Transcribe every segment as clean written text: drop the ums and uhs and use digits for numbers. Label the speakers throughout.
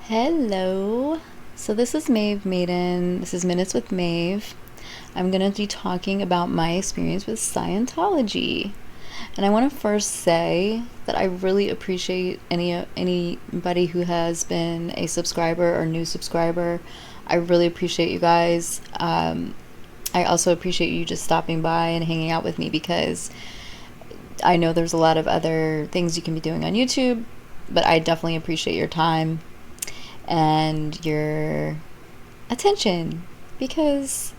Speaker 1: Hello. So this is Maiden. This is Minutes with Maeve. I'm going to be talking about my experience with Scientology. And I want to first say that I really appreciate anybody who has been a subscriber or new subscriber. I really appreciate you guys. I also appreciate you just stopping by and hanging out with me because I know there's a lot of other things you can be doing on YouTube, but I definitely appreciate your time and your attention because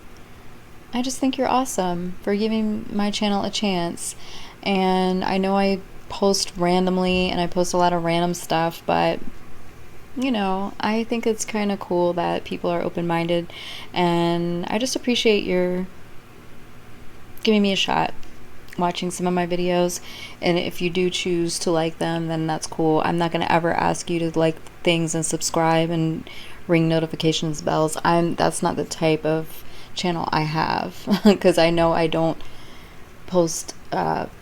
Speaker 1: I just think you're awesome for giving my channel a chance. And I know I post randomly and I post a lot of random stuff, but I think it's kind of cool that people are open-minded, and I just appreciate your giving me a shot watching some of my videos. And if you do choose to like them, then that's cool. I'm not going to ever ask you to like things and subscribe and ring notifications bells. That's not the type of channel I have because I know I don't post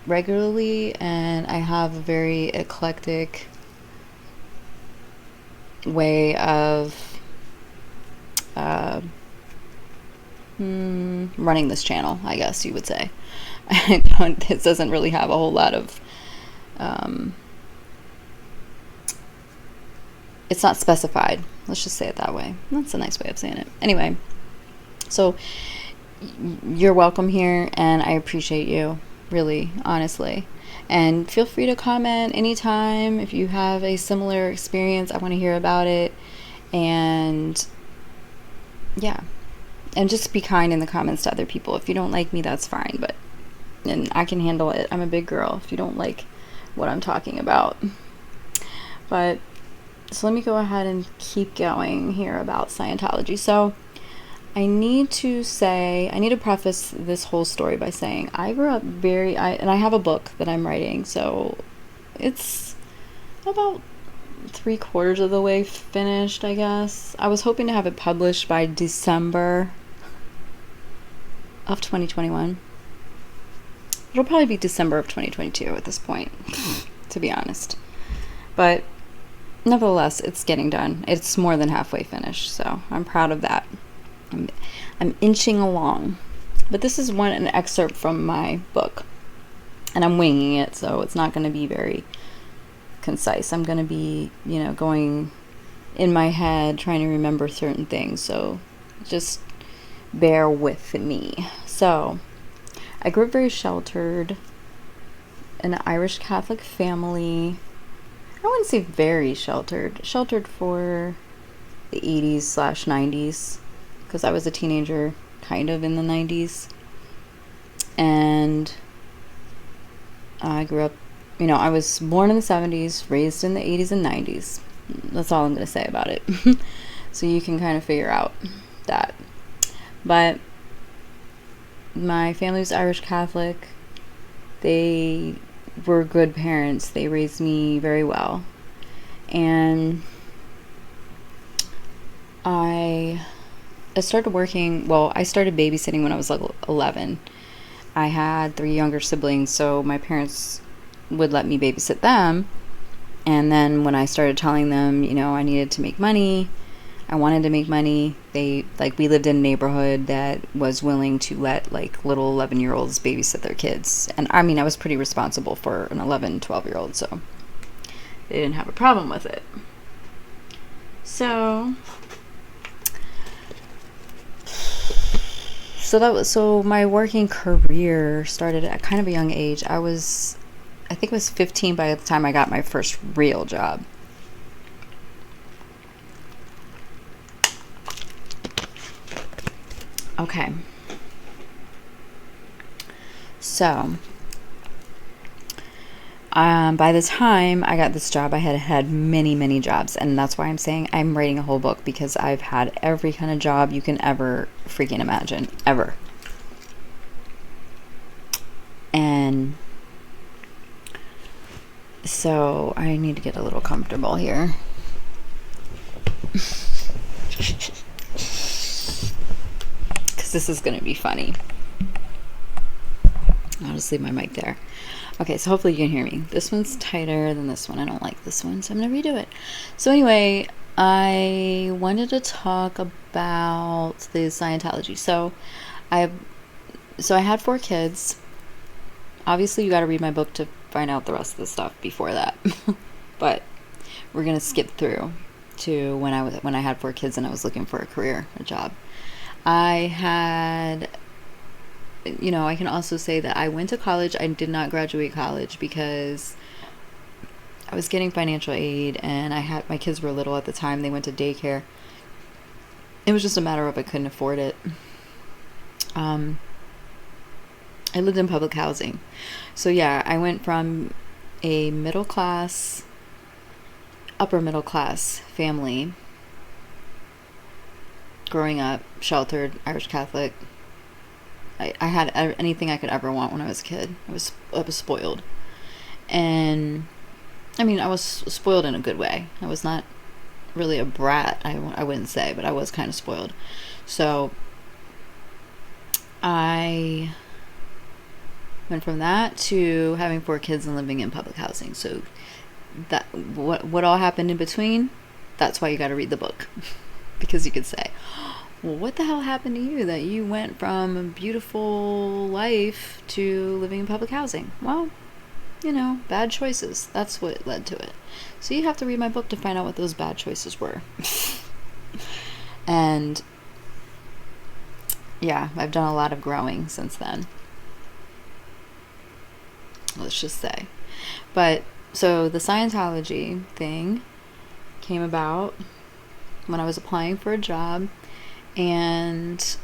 Speaker 1: regularly, and I have a very eclectic way of running this channel, I guess you would say. It doesn't really have a whole lot of it's not specified, let's just say it that way. That's a nice way of saying it. Anyway, so you're welcome here, and I appreciate you, really, honestly. And feel free to comment anytime if you have a similar experience. I want to hear about it. And yeah, and just be kind in the comments to other people. If you don't like me, that's fine, and I can handle it. I'm a big girl if you don't like what I'm talking about. But so let me go ahead and keep going here about Scientology. So I need to preface this whole story by saying I grew up and I have a book that I'm writing, so it's about 3/4 of the way finished, I guess. I was hoping to have it published by December of 2021. It'll probably be December of 2022 at this point, to be honest. But nevertheless, it's getting done. It's more than halfway finished, so I'm proud of that. I'm inching along. But this is an excerpt from my book, and I'm winging it, so it's not going to be very concise. I'm going to be, going in my head trying to remember certain things, so just bear with me. So I grew up very sheltered in an Irish Catholic family. I wouldn't say very sheltered for the 80s/90s, because I was a teenager kind of in the 90s. And I grew up, I was born in the 70s, raised in the 80s and 90s. That's all I'm going to say about it. So you can kind of figure out that. But my family was Irish Catholic. They were good parents. They raised me very well. And I started babysitting when I was like 11. I had 3 younger siblings, so my parents would let me babysit them. And then when I started telling them, I needed to make money, I wanted to make money, we lived in a neighborhood that was willing to let little 11-year-olds babysit their kids. And I was pretty responsible for an 11, 12-year-old, so they didn't have a problem with it. So my working career started at kind of a young age. I think I was 15 by the time I got my first real job. Okay. So by the time I got this job, I had many, many jobs, and that's why I'm saying I'm writing a whole book, because I've had every kind of job you can ever freaking imagine, ever. And so I need to get a little comfortable here. Because this is going to be funny. I'll just leave my mic there. Okay, so hopefully you can hear me. This one's tighter than this one. I don't like this one, so I'm going to redo it. So anyway, I wanted to talk about the Scientology. I I had 4 kids. Obviously, you got to read my book to find out the rest of the stuff before that. But we're gonna skip through to when I had 4 kids and I was looking for a career, a job. I had, I can also say that I went to college. I did not graduate college because I was getting financial aid, and my kids were little at the time. They went to daycare. It was just a matter of I couldn't afford it. Um, I lived in public housing. So yeah, I went from a upper middle class family growing up, sheltered, Irish Catholic. I had anything I could ever want when I was a kid. I was spoiled. And I mean, I was spoiled in a good way. I was not really a brat, I wouldn't say, but I was kind of spoiled. So I went from that to having 4 kids and living in public housing. So that what all happened in between, that's why you got to read the book. Because you could say, well, what the hell happened to you that you went from a beautiful life to living in public housing? Well, bad choices. That's what led to it. So you have to read my book to find out what those bad choices were. And yeah, I've done a lot of growing since then. Let's just say. But so the Scientology thing came about when I was applying for a job, and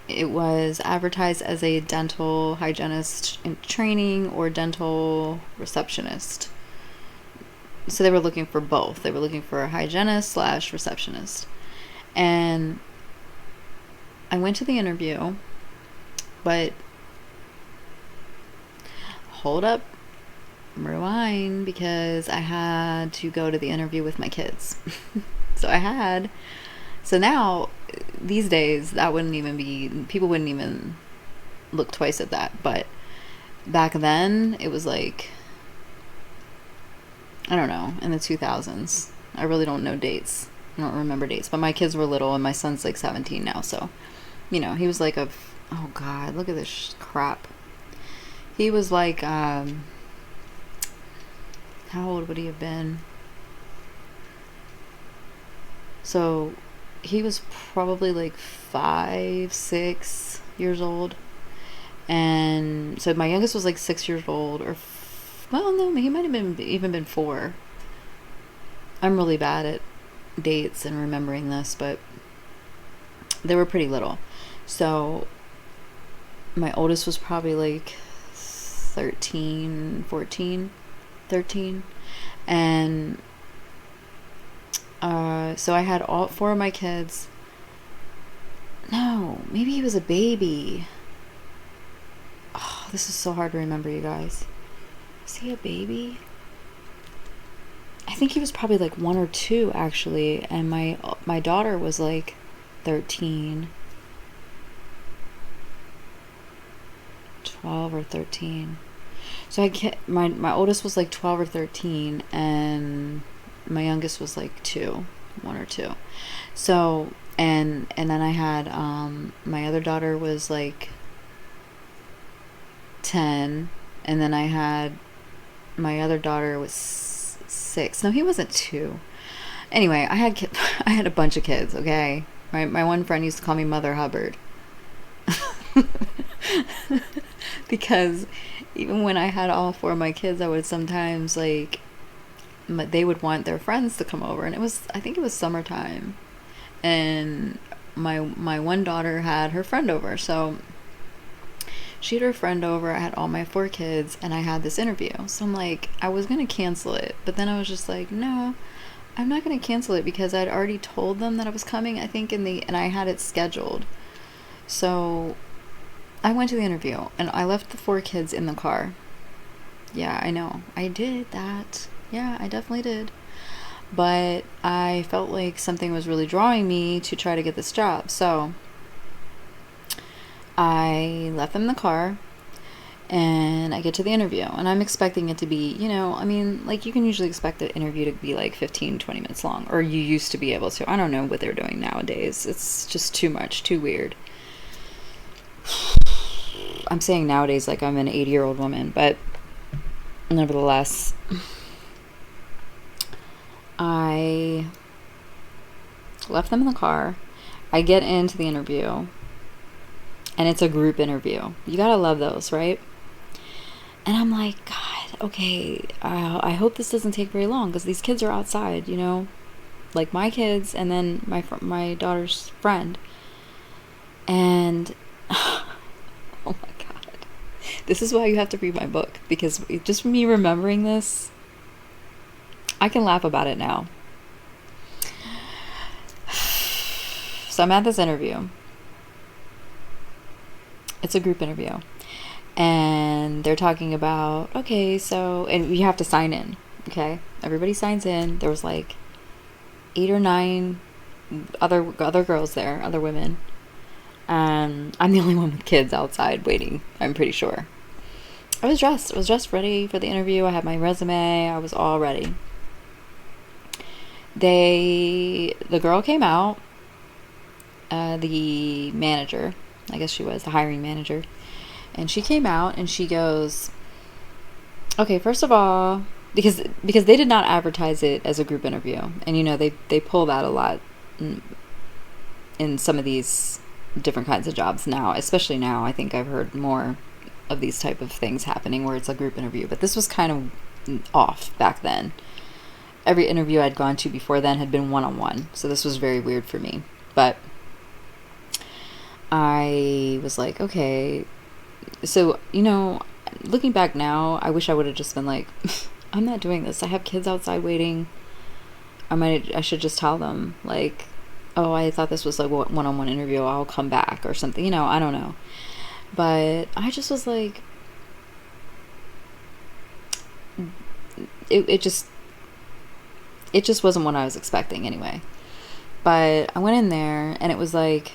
Speaker 1: it was advertised as a dental hygienist in training or dental receptionist. So they were looking for both. They were looking for a hygienist / receptionist. And I went to the interview, but hold up, rewind, because I had to go to the interview with my kids. So now, these days, that wouldn't even be, people wouldn't even look twice at that. But back then, it was like, I don't know, in the 2000s. I really don't know dates. I don't remember dates. But my kids were little, and my son's like 17 now. So, he was like oh God, look at this crap. He was like, how old would he have been? So he was probably like 5, 6 years old. And so my youngest was like 6 years old, well, no, he might have been even been 4. I'm really bad at dates and remembering this, but they were pretty little. So my oldest was probably like 13, 14, 13. And so I had all 4 of my kids. No, maybe he was a baby. Oh, this is so hard to remember, you guys. Was he a baby? I think he was probably like 1 or 2, actually. And my daughter was like 13. 12 or 13. So my oldest was like 12 or 13, and my youngest was like 1 or 2. So and then I had my other daughter was like 10, and then I had my other daughter was 6. No, he wasn't 2. Anyway, I had a bunch of kids. Okay, my one friend used to call me Mother Hubbard. Because even when I had all 4 of my kids, I would sometimes they would want their friends to come over, and I think it was summertime, and my one daughter had her friend over. So she had her friend over, I had all my 4 kids, and I had this interview. So I'm like, I was gonna cancel it, but then I was just like, no, I'm not gonna cancel it, because I'd already told them that I was coming, I think, and I had it scheduled. So I went to the interview, and I left the 4 kids in the car. Yeah, I know. I did that. Yeah, I definitely did. But I felt like something was really drawing me to try to get this job. So I left them in the car, And I get to the interview, and I'm expecting it to be, I mean, like, you can usually expect the interview to be like 15, 20 minutes long, or you used to be able to. I don't know what they're doing nowadays. It's just too much, too weird. I'm saying nowadays like I'm an 80-year-old woman, but nevertheless, I left them in the car. I get into the interview, and it's a group interview. You gotta love those, right? And I'm like, God, okay, I hope this doesn't take very long, because these kids are outside, like my kids, and then my daughter's friend. And oh my God, this is why you have to read my book, because just me remembering this, I can laugh about it now. So I'm at this interview. It's a group interview. And they're talking about, okay, so, and you have to sign in, okay? Everybody signs in. There was like 8 or 9 other girls there, other women. And I'm the only one with kids outside waiting, I'm pretty sure. I was dressed ready for the interview. I had my resume. I was all ready. The girl came out, the manager, I guess she was the hiring manager. And she came out and she goes, okay, first of all, because they did not advertise it as a group interview. And, they pull that a lot in some of these different kinds of jobs now, especially now. I think I've heard more of these type of things happening where it's a group interview. But this was kind of off back then. Every interview I'd gone to before then had been one-on-one. So this was very weird for me. But I was like, okay. So, looking back now, I wish I would have just been like, I'm not doing this. I have kids outside waiting. I should just tell them, like, oh, I thought this was like a one-on-one interview. I'll come back or something. I don't know. But I just was like, it just wasn't what I was expecting anyway. But I went in there, and it was like,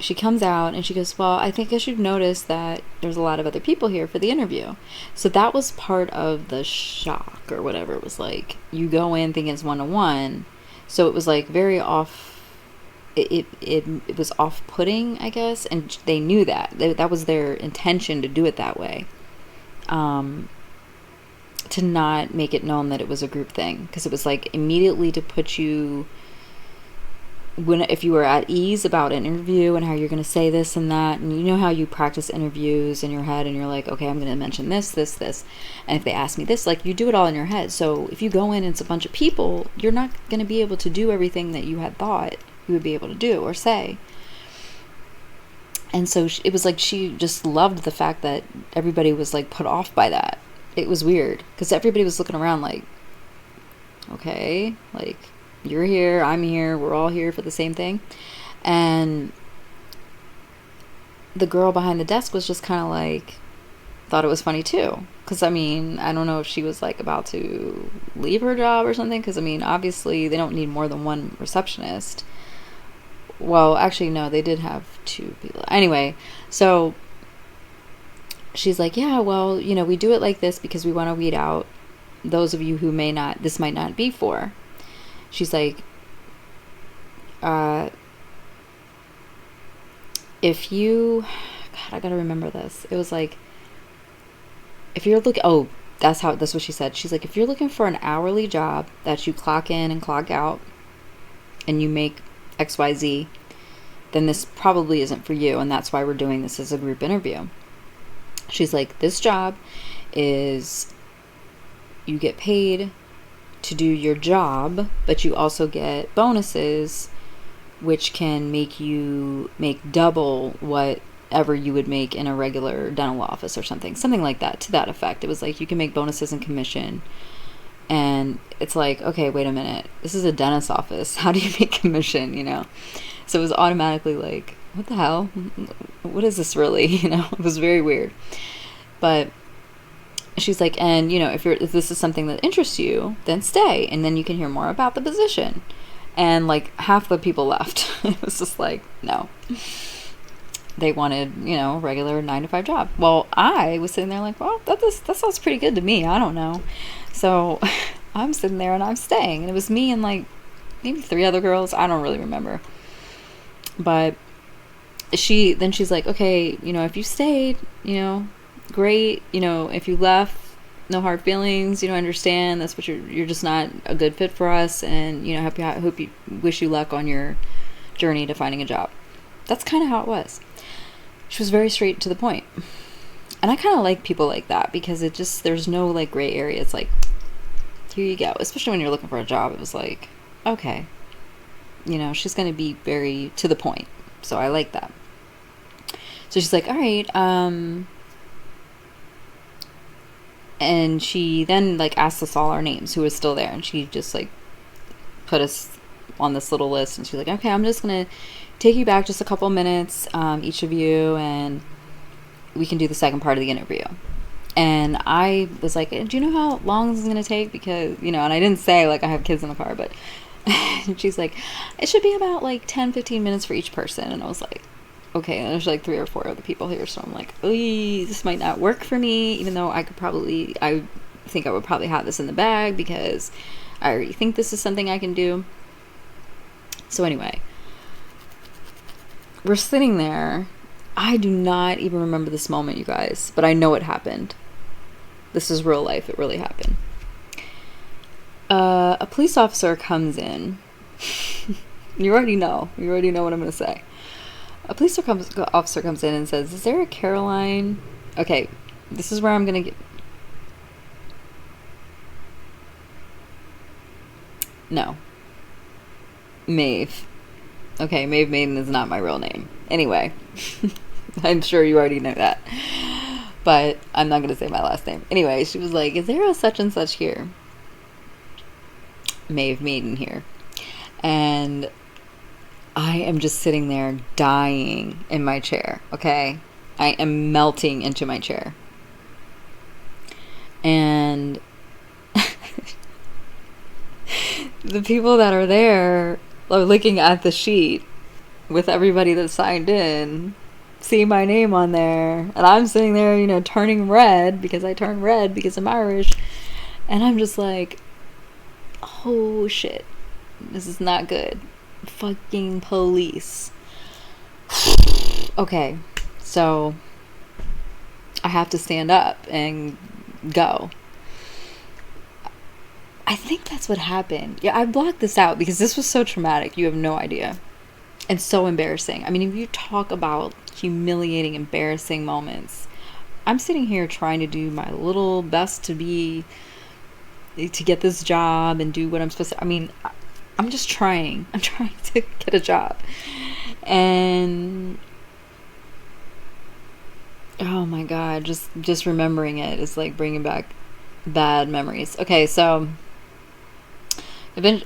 Speaker 1: she comes out and she goes, well, I think I should notice that there's a lot of other people here for the interview. So that was part of the shock or whatever. It was like, you go in thinking it's one-on-one. So it was like very off. It was off-putting, I guess. And they knew that. That was their intention to do it that way. To not make it known that it was a group thing. Because it was like immediately to put you, if you were at ease about an interview and how you're going to say this and that, and how you practice interviews in your head, and you're like, okay, I'm going to mention this, and if they ask me this, like, you do it all in your head. So if you go in and it's a bunch of people, you're not going to be able to do everything that you had thought you would be able to do or say. And so it was like she just loved the fact that everybody was like put off by that. It was weird because everybody was looking around like, okay, like, you're here, I'm here, we're all here for the same thing. And the girl behind the desk was just kind of like, thought it was funny too. Because, I mean, I don't know if she was like about to leave her job or something. Because, I mean, obviously they don't need more than one receptionist. Well, actually, no, they did have 2 people. Anyway, so she's like, yeah, well, we do it like this because we want to weed out those of you who this might not be for. She's like, if you, God, I gotta remember this. It was like, if you're looking, that's what she said. She's like, if you're looking for an hourly job that you clock in and clock out and you make XYZ, then this probably isn't for you. And that's why we're doing this as a group interview. She's like, this job is, you get paid to do your job, but you also get bonuses which can make you make double whatever you would make in a regular dental office or something like that, to that effect. It was like you can make bonuses and commission. And it's like, okay, wait a minute, this is a dentist's office, how do you make commission? So it was automatically like, what the hell, what is this really? It was very weird. But she's like, and if this is something that interests you, then stay, and then you can hear more about the position. And like half the people left. It was just like, no. they wanted, you know, a regular 9 to 5 job. Well, I was sitting there like, well, that sounds pretty good to me. I don't know. So I'm sitting there and I'm staying. And it was me and like maybe 3 other girls. I don't really remember. But she's like, okay, you know, if you stayed, you know, great. You know, if you left, no hard feelings. You know, understand that's what you're just not a good fit for us. And, you know, hope you wish you luck on your journey to finding a job. That's kind of how it was. She was very straight to the point. And I kind of like people like that because it just, there's no like gray area. It's like, here you go. Especially when you're looking for a job. It was like, okay, you know, she's going to be very to the point. So I like that. So she's like, all right. And she then like asked us all our names, who was still there. And she just like put us on this little list. And she's like, okay, I'm just going to take you back just a couple minutes, each of you, and we can do the second part of the interview. And I was like, do you know how long this is going to take? Because, you know, and I didn't say like I have kids in the car, but she's like, it should be about like 10-15 minutes for each person. And I was like, okay. And there's like 3 or 4 other people here. So I'm like, oh, this might not work for me, even though I think I would probably have this in the bag because I already think this is something I can do. So anyway, we're sitting there. I do not even remember this moment, you guys, but I know it happened. This is real life. It really happened. A police officer comes in. You already know what I'm going to say. A police officer comes in and says, is there a Caroline? Okay, this is where I'm going to get... No. Maeve. Okay, Maeve Maiden is not my real name. Anyway, I'm sure you already know that. But I'm not going to say my last name. Anyway, she was like, is there a such and such here? Maeve Maiden here. And I am just sitting there dying in my chair, okay? I am melting into my chair. And the people that are there are looking at the sheet with everybody that signed in, see my name on there, and I'm sitting there, you know, turning red because I turn red because I'm Irish, and I'm just like, oh shit, this is not good. Fucking police. Okay, so I have to stand up and go. I think that's what happened. Yeah, I blocked this out because this was so traumatic. You have no idea. And so embarrassing. I mean, if you talk about humiliating, embarrassing moments, I'm sitting here trying to do my little best to get this job and do what I'm supposed to. I mean, I'm just trying. I'm trying to get a job. And oh my God, just remembering it is like bringing back bad memories. Okay, so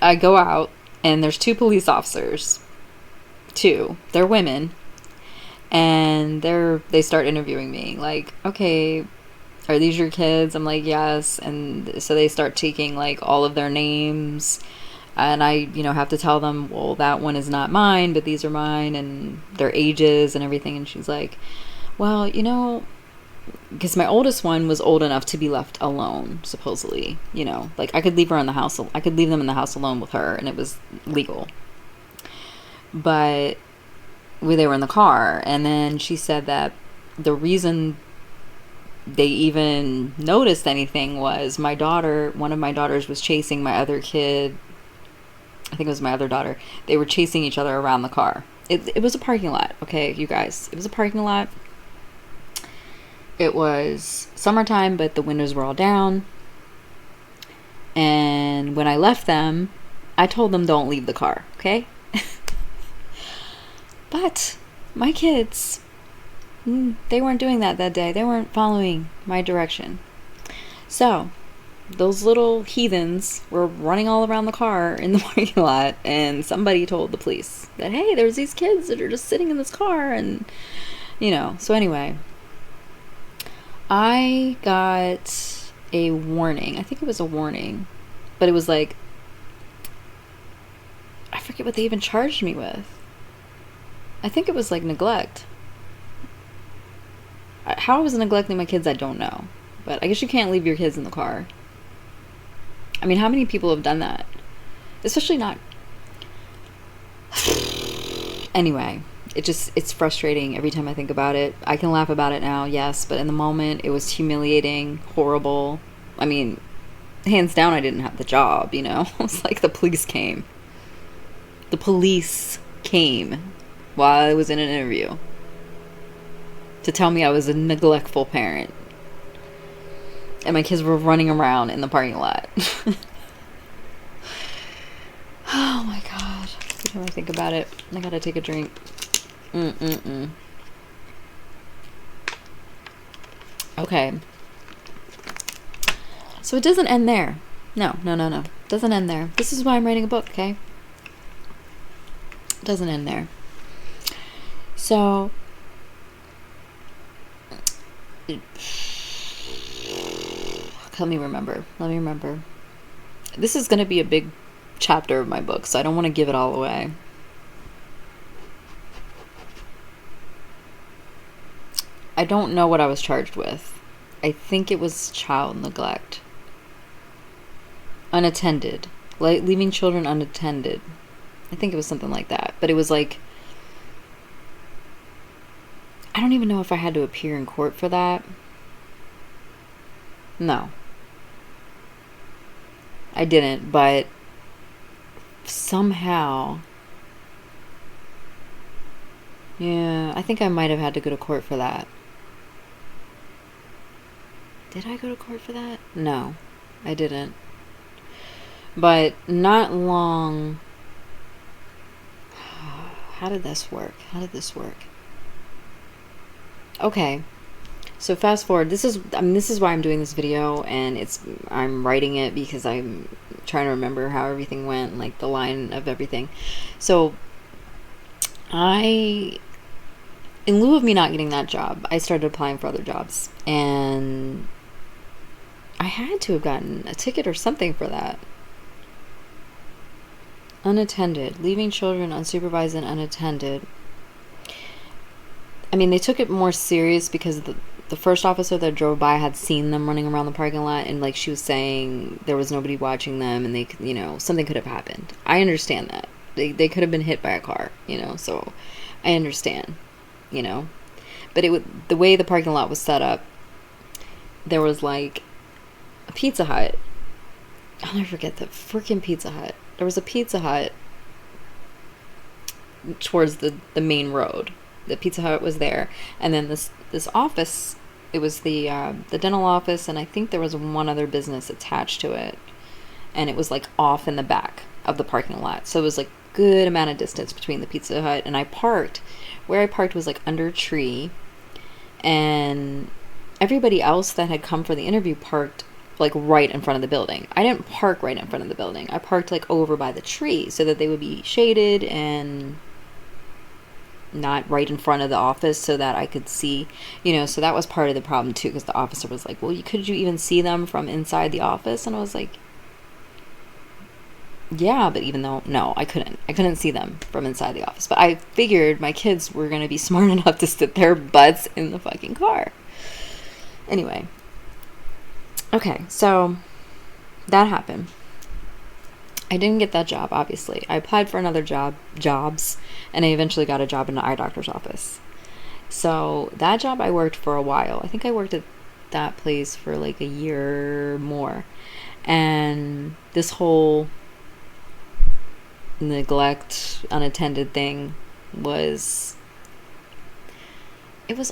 Speaker 1: I go out and there's 2 police officers. 2. They're women. And they start interviewing me. Like, okay, are these your kids? I'm like, yes. And so they start taking like all of their names. And I, you know, have to tell them, well, that one is not mine, but these are mine, and their ages and everything. And she's like, well, you know, because my oldest one was old enough to be left alone, supposedly, you know, like I could leave them in the house alone with her, and it was legal. But they were in the car, and then she said that the reason they even noticed anything was one of my daughters was chasing my other kid. I think it was my other daughter. They were chasing each other around the car. It was a parking lot, okay, you guys. It was a parking lot. It was summertime, but the windows were all down. And when I left them, I told them don't leave the car, okay? But my kids, they weren't doing that day. They weren't following my direction. So those little heathens were running all around the car in the parking lot, and somebody told the police that, hey, there's these kids that are just sitting in this car, and, you know. So anyway, I got a warning. I think it was a warning, but it was like, I forget what they even charged me with. I think it was like neglect. How I was neglecting my kids, I don't know. But I guess you can't leave your kids in the car. I mean, how many people have done that? Especially not... Anyway, it's frustrating every time I think about it. I can laugh about it now, yes, but in the moment, it was humiliating, horrible. I mean, hands down, I didn't have the job, you know? It's like the police came. The police came while I was in an interview to tell me I was a neglectful parent. And my kids were running around in the parking lot. Oh my god. Every time I think about it, I gotta take a drink. Okay. So it doesn't end there. No. It doesn't end there. This is why I'm writing a book, okay? It doesn't end there. So... Let me remember. This is going to be a big chapter of my book, so I don't want to give it all away. I don't know what I was charged with. I think it was child neglect. Unattended. Like leaving children unattended. I think it was something like that. But it was like... I don't even know if I had to appear in court for that. No. I didn't, but somehow... Yeah, I think I might have had to go to court for that. Did I go to court for that? No, I didn't. But not long... How did this work? Okay. So fast forward, this is why I'm doing this video, and I'm writing it because I'm trying to remember how everything went, like the line of everything. So in lieu of me not getting that job, I started applying for other jobs, and I had to have gotten a ticket or something for that. Unattended, leaving children unsupervised and unattended. I mean, they took it more serious because the first officer that drove by had seen them running around the parking lot, and like she was saying, there was nobody watching them, and they could, you know, something could have happened. I understand that. They could have been hit by a car, you know, so I understand, you know. But the way the parking lot was set up, there was like a Pizza Hut. I'll never forget the freaking Pizza Hut. There was a Pizza Hut towards the main road. The Pizza Hut was there, and then this office, it was the dental office, and I think there was one other business attached to it, and it was like off in the back of the parking lot. So it was like good amount of distance between the Pizza Hut, and where I parked was like under a tree, and everybody else that had come for the interview parked like right in front of the building. I didn't park right in front of the building. I parked like over by the tree so that they would be shaded and not right in front of the office so that I could see, you know. So that was part of the problem too, because the officer was like, well, could you even see them from inside the office? And I was like, yeah, but even though, no, I couldn't see them from inside the office. But I figured my kids were going to be smart enough to sit their butts in the fucking car. Anyway. Okay, so that happened. I didn't get that job, obviously. I applied for another jobs, and I eventually got a job in an eye doctor's office. So that job I worked for a while. I think I worked at that place for like a year or more. And this whole neglect, unattended thing was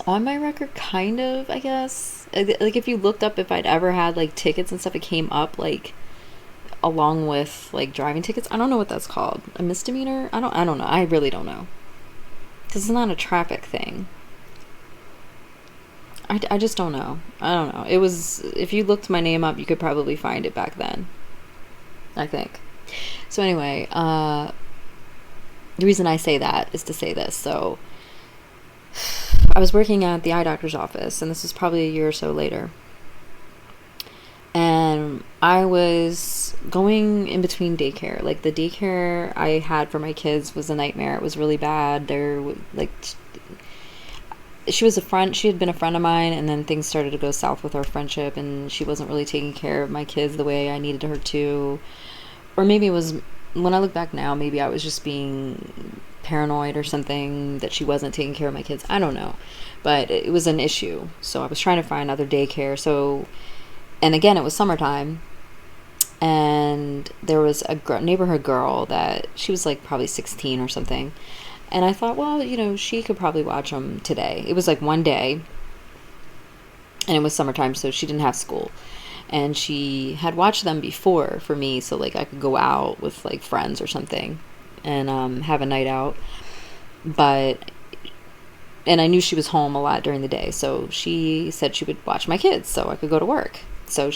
Speaker 1: on my record, kind of, I guess. Like, if you looked up if I'd ever had like tickets and stuff, it came up like along with like driving tickets. I don't know what that's called. A misdemeanor? I don't know. I really don't know. Because it's not a traffic thing. I just don't know. I don't know. It was, if you looked my name up, you could probably find it back then, I think. So anyway, the reason I say that is to say this. So I was working at the eye doctor's office, and this is probably a year or so later. And I was going in between daycare. Like, the daycare I had for my kids was a nightmare. It was really bad. They're like, she was a friend. She had been a friend of mine, and then things started to go south with our friendship, and she wasn't really taking care of my kids the way I needed her to. Or maybe it was, when I look back now, maybe I was just being paranoid or something, that she wasn't taking care of my kids. I don't know. But it was an issue. So I was trying to find other daycare. So, and again, it was summertime. And there was a neighborhood girl that she was like probably 16 or something. And I thought, well, she could probably watch them today. It was like one day. And it was summertime, so she didn't have school. And she had watched them before for me, so like I could go out with like friends or something and have a night out. And I knew she was home a lot during the day, so she said she would watch my kids so I could go to work. So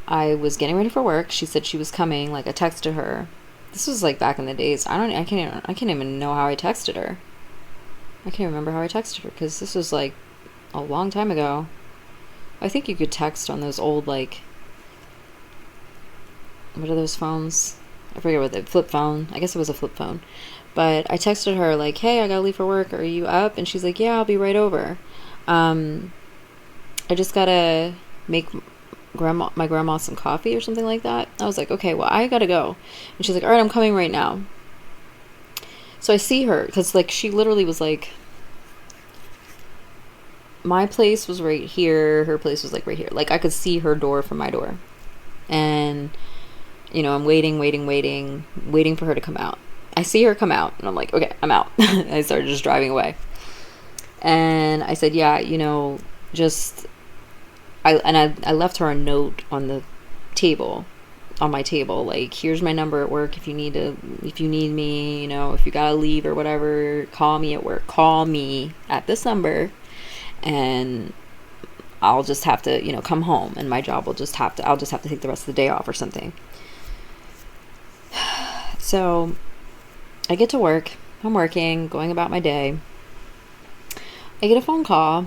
Speaker 1: I was getting ready for work. She said she was coming. Like, I texted her. This was like back in the days. I can't even know how I texted her. I can't remember how I texted her because this was like a long time ago. I think you could text on those old, like, what are those phones? I forget what flip phone. I guess it was a flip phone. But I texted her like, hey, I gotta leave for work. Are you up? And she's like, yeah, I'll be right over. I just gotta make my grandma some coffee or something like that. I was like, okay, well, I gotta go. And she's like, all right, I'm coming right now. So I see her because like she literally was like, my place was right here, her place was like right here. Like I could see her door from my door. And I'm waiting for her to come out. I see her come out and I'm like, okay, I'm out. I started just driving away. And I said, yeah, I left her a note on the table, on my table, like, here's my number at work if you need me, if you gotta leave or whatever, call me at work. Call me at this number and I'll just have to, come home, and my job I'll just have to take the rest of the day off or something. So I get to work. I'm working, going about my day. I get a phone call.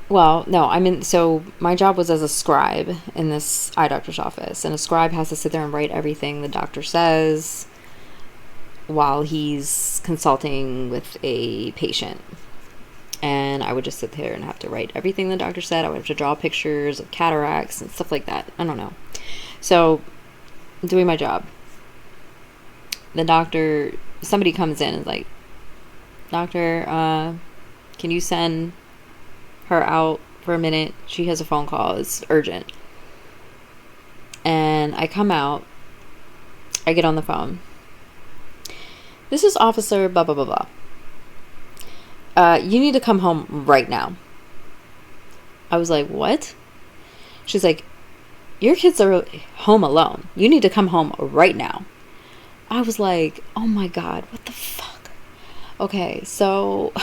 Speaker 1: Well, no, so my job was as a scribe in this eye doctor's office, and a scribe has to sit there and write everything the doctor says while he's consulting with a patient. And I would just sit there and have to write everything the doctor said. I would have to draw pictures of cataracts and stuff like that. I don't know. So, doing my job. Somebody comes in and is like, doctor, can you send her out for a minute? She has a phone call. It's urgent. And I come out. I get on the phone. This is Officer blah, blah, blah, blah. You need to come home right now. I was like, what? She's like, your kids are home alone. You need to come home right now. I was like, oh my God, what the fuck? Okay, so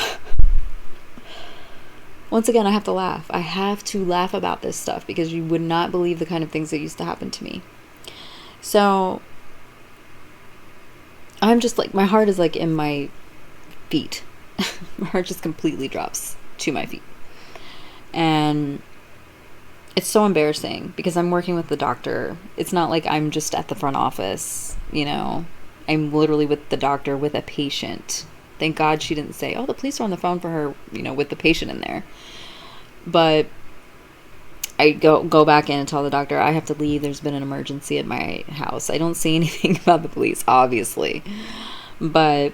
Speaker 1: once again, I have to laugh. I have to laugh about this stuff because you would not believe the kind of things that used to happen to me. So I'm just like, my heart is like in my feet. My heart just completely drops to my feet. And it's so embarrassing because I'm working with the doctor. It's not like I'm just at the front office, I'm literally with the doctor with a patient. Thank God she didn't say, oh, the police are on the phone for her, with the patient in there. But I go back in and tell the doctor, I have to leave. There's been an emergency at my house. I don't say anything about the police, obviously. But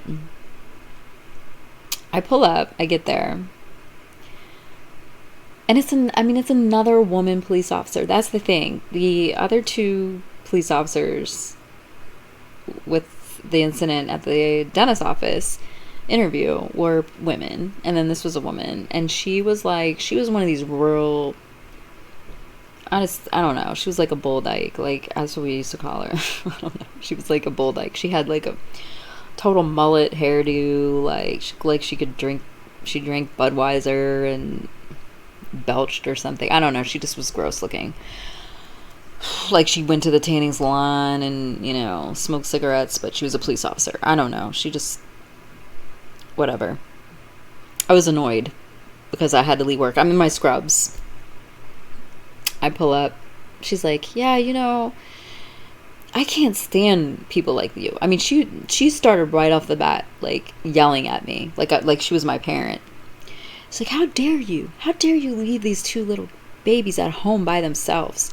Speaker 1: I pull up, I get there. And it's another woman police officer. That's the thing. The other two police officers with the incident at the dentist office interview were women. And then this was a woman. And she was one of these rural, I don't know. She was like a bull dyke. Like, that's what we used to call her. I don't know. She was like a bull dyke. She had like a total mullet hairdo. Like she drank Budweiser and belched or something. I don't know. She just was gross looking. Like she went to the tanning salon and, smoked cigarettes, but she was a police officer. I don't know. She just, whatever. I was annoyed because I had to leave work. I'm in my scrubs. I pull up. She's like, yeah, I can't stand people like you. I mean, she started right off the bat, like, yelling at me, like she was my parent. It's like, how dare you? How dare you leave these two little babies at home by themselves?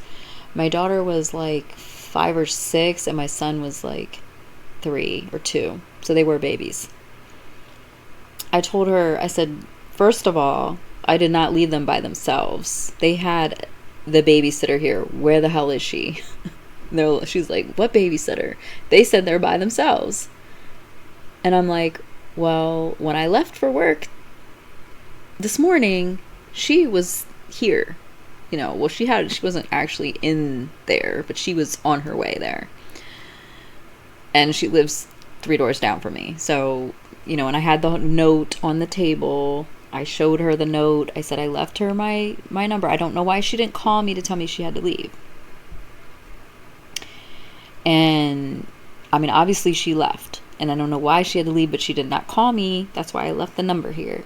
Speaker 1: My daughter was like 5 or 6, and my son was like 3 or 2. So they were babies. I told her, I said, first of all, I did not leave them by themselves. They had the babysitter here. Where the hell is she? No, she's like, what babysitter? They said they're by themselves. And I'm like, well, when I left for work this morning, she was here. You know, well, she wasn't actually in there, but she was on her way there. And she lives 3 doors down from me. So, you know, and I had the note on the table. I showed her the note. I said I left her my number. I don't know why she didn't call me to tell me she had to leave. And I mean, obviously she left, and I don't know why she had to leave, but she did not call me. That's why I left the number here.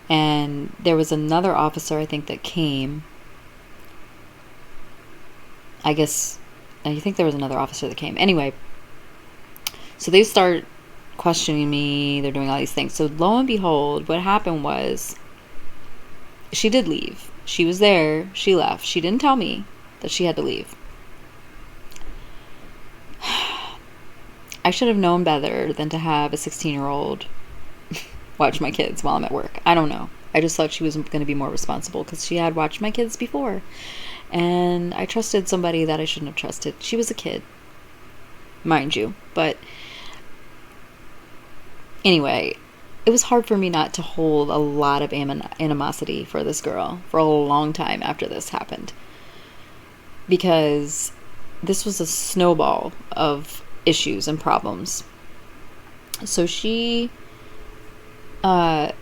Speaker 1: And there was another officer, I think, that came. I think there was another officer that came. Anyway, so they start questioning me. They're doing all these things. So lo and behold, what happened was she did leave. She was there. She left. She didn't tell me that she had to leave. I should have known better than to have a 16-year-old watch my kids while I'm at work. I don't know. I just thought she was going to be more responsible because she had watched my kids before. And I trusted somebody that I shouldn't have trusted. She was a kid, mind you. But anyway, it was hard for me not to hold a lot of animosity for this girl for a long time after this happened. Because this was a snowball of issues and problems. So she, I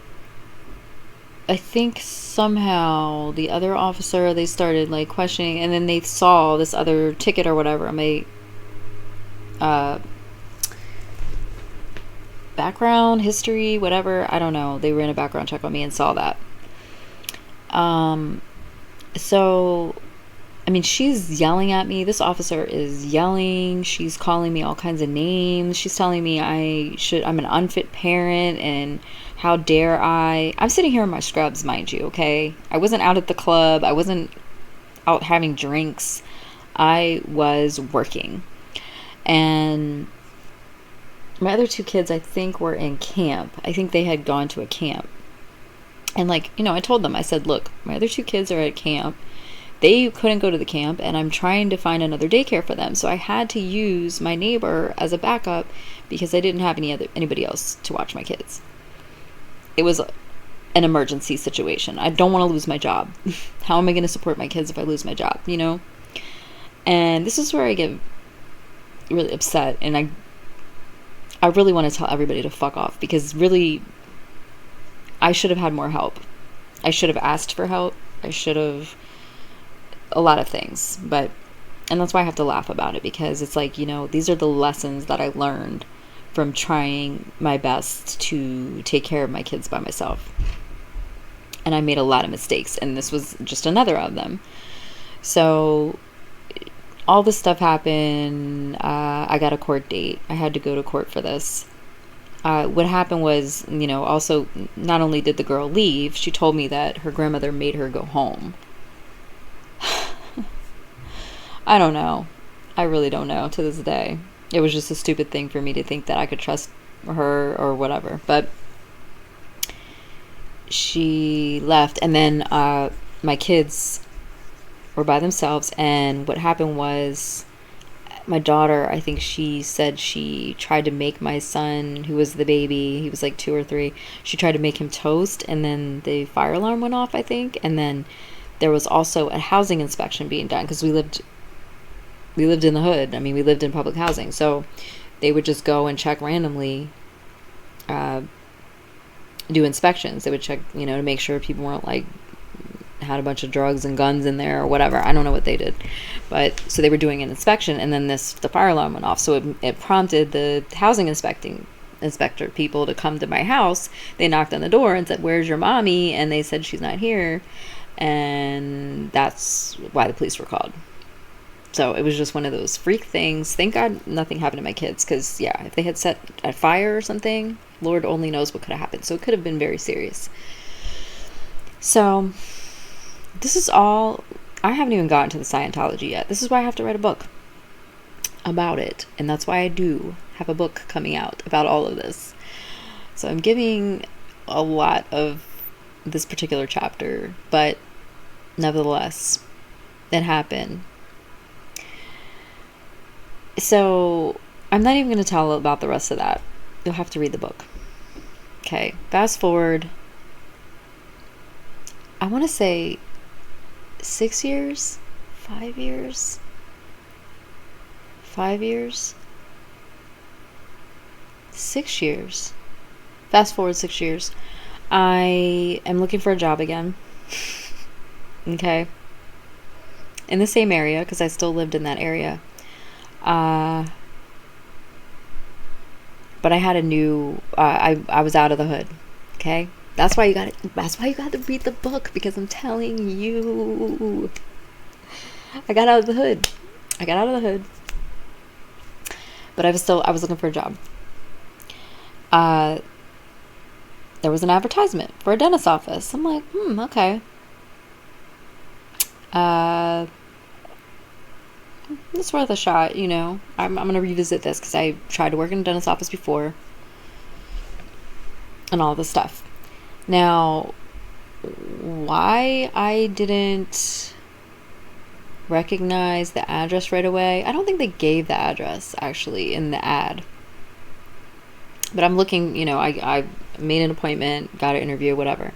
Speaker 1: think somehow the other officer, they started like questioning, and then they saw this other ticket or whatever on my background, history, whatever. I don't know. They ran a background check on me and saw that. So I mean, she's yelling at me. This officer is yelling. She's calling me all kinds of names. She's telling me I'm an unfit parent, and how dare I. I'm sitting here in my scrubs, mind you, okay? I wasn't out at the club. I wasn't out having drinks. I was working. And my other 2 kids, I think, were in camp. I think they had gone to a camp. And like, you know, I told them, I said, look, my other 2 kids are at camp. They couldn't go to the camp, and I'm trying to find another daycare for them. So I had to use my neighbor as a backup because I didn't have anybody else to watch my kids. It was an emergency situation. I don't want to lose my job. How am I going to support my kids if I lose my job, you know? And this is where I get really upset, and I really want to tell everybody to fuck off, because really I should have had more help. I should have asked for help. I should have a lot of things, and that's why I have to laugh about it, because it's like, you know, these are the lessons that I learned from trying my best to take care of my kids by myself. And I made a lot of mistakes, and this was just another of them. So all this stuff happened. I got a court date. I had to go to court for this. What happened was, you know, also, not only did the girl leave, she told me that her grandmother made her go home. I don't know. I really don't know to this day. It was just a stupid thing for me to think that I could trust her or whatever. But she left, and then my kids were by themselves, and what happened was my daughter, I think she said she tried to make my son, who was the baby, he was like 2 or 3, she tried to make him toast, and then the fire alarm went off, I think. And then there was also a housing inspection being done, because we lived in the hood. I mean, we lived in public housing, so they would just go and check randomly, do inspections. They would check, you know, to make sure people weren't like had a bunch of drugs and guns in there or whatever. I don't know what they did, but so they were doing an inspection, and then the fire alarm went off, so it prompted the housing inspector people to come to my house. They knocked on the door and said, "Where's your mommy?" And they said she's not here, and that's why the police were called. So it was just one of those freak things. Thank God nothing happened to my kids, because, yeah, if they had set a fire or something, Lord only knows what could have happened. So it could have been very serious. So this is all, I haven't even gotten to the Scientology yet. This is why I have to write a book about it. And that's why I do have a book coming out about all of this. So I'm giving a lot of this particular chapter, but nevertheless, it happened. So I'm not even going to tell about the rest of that. You'll have to read the book. Okay, fast forward. I want to say 6 years, 5 years, 5 years, 6 years. Fast forward 6 years. I am looking for a job again. Okay. In the same area, because I still lived in that area. But I had a new, I was out of the hood. Okay. That's why you got to read the book, because I'm telling you, I got out of the hood. But I was looking for a job. There was an advertisement for a dentist's office. I'm like, okay. It's worth a shot, you know. I'm going to revisit this, because I tried to work in a dentist's office before and all this stuff. Now, why I didn't recognize the address right away, I don't think they gave the address actually in the ad. But I'm looking, you know, I made an appointment, got an interview, whatever.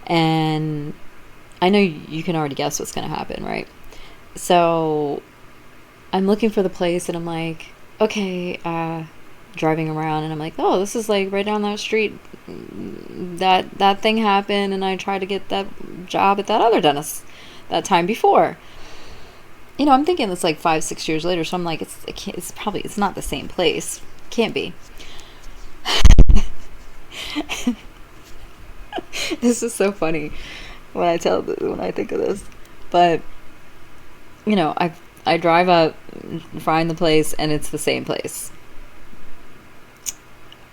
Speaker 1: And I know you can already guess what's going to happen, right? So I'm looking for the place, and I'm like, okay, driving around, and I'm like, oh, this is like right down that street. That thing happened, and I tried to get that job at that other dentist that time before. You know, I'm thinking it's like 5-6 years later, so I'm like, it's not the same place. Can't be. This is so funny when I think of this. But you know, I drive up, find the place, and it's the same place.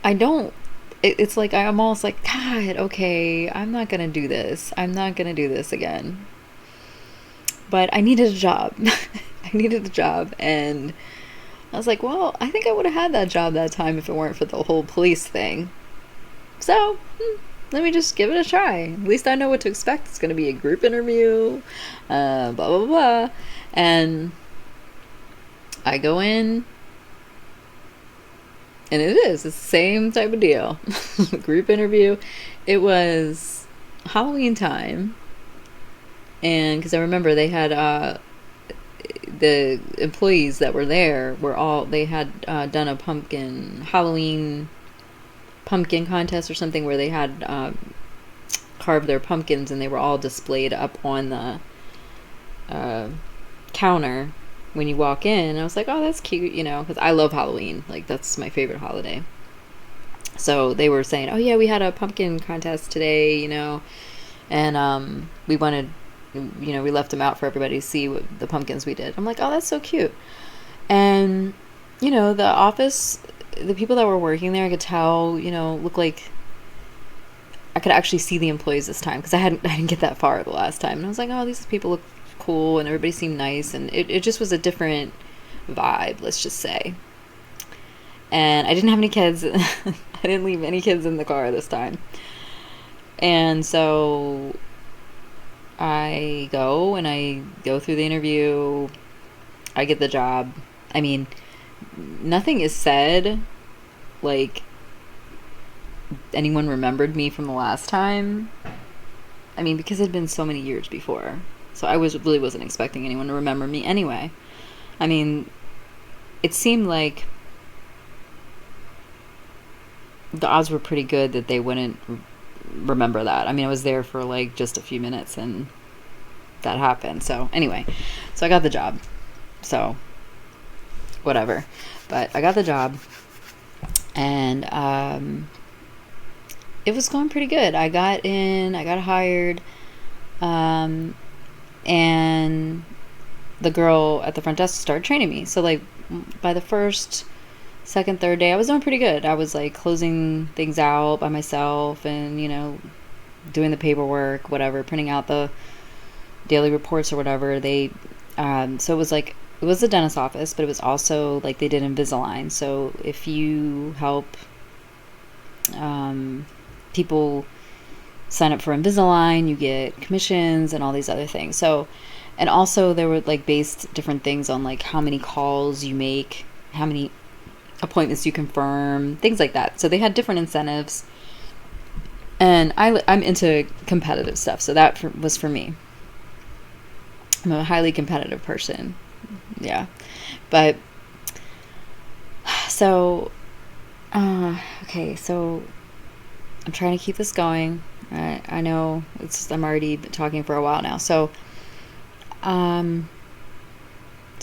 Speaker 1: It's like I'm almost like, God, okay, I'm not gonna do this again. But I needed a job. And I was like, well, I think I would have had that job that time if it weren't for the whole police thing. So let me just give it a try. At least I know what to expect. It's going to be a group interview, blah, blah, blah. And I go in, and it's the same type of deal. Group interview. It was Halloween time. And because I remember they had the employees that were there they had done a Halloween pumpkin contest or something, where they had carved their pumpkins, and they were all displayed up on the counter when you walk in. And I was like, oh, that's cute, you know, because I love Halloween. Like, that's my favorite holiday. So they were saying, oh yeah, we had a pumpkin contest today, you know, and we wanted, you know, we left them out for everybody to see what the pumpkins we did. I'm like, oh, that's so cute. And you know, the office, the people that were working there, I could tell, you know, looked like I could actually see the employees this time, because I didn't get that far the last time. And I was like, oh, these people look cool, and everybody seemed nice, and it just was a different vibe, let's just say. And I didn't have any kids. I didn't leave any kids in the car this time. And so I go through the interview. I get the job. I mean, nothing is said like anyone remembered me from the last time. I mean, because it had been so many years before. So I really wasn't expecting anyone to remember me anyway. I mean, it seemed like the odds were pretty good that they wouldn't remember that. I mean, I was there for like just a few minutes, and that happened. So anyway, so I got the job. So whatever. But I got the job, and it was going pretty good. I got in, I got hired, and the girl at the front desk started training me. So like by the first, second, third day, I was doing pretty good. I was like closing things out by myself and, doing the paperwork, whatever, printing out the daily reports or whatever. So it was like, it was the dentist's office, but it was also like they did Invisalign. So if you help people sign up for Invisalign, you get commissions and all these other things. So, and also there were like based different things on like how many calls you make, how many appointments you confirm, things like that. So they had different incentives. And I'm into competitive stuff, so that was for me. I'm a highly competitive person. Yeah. But, so, okay, so I'm trying to keep this going. I know I'm already talking for a while now. So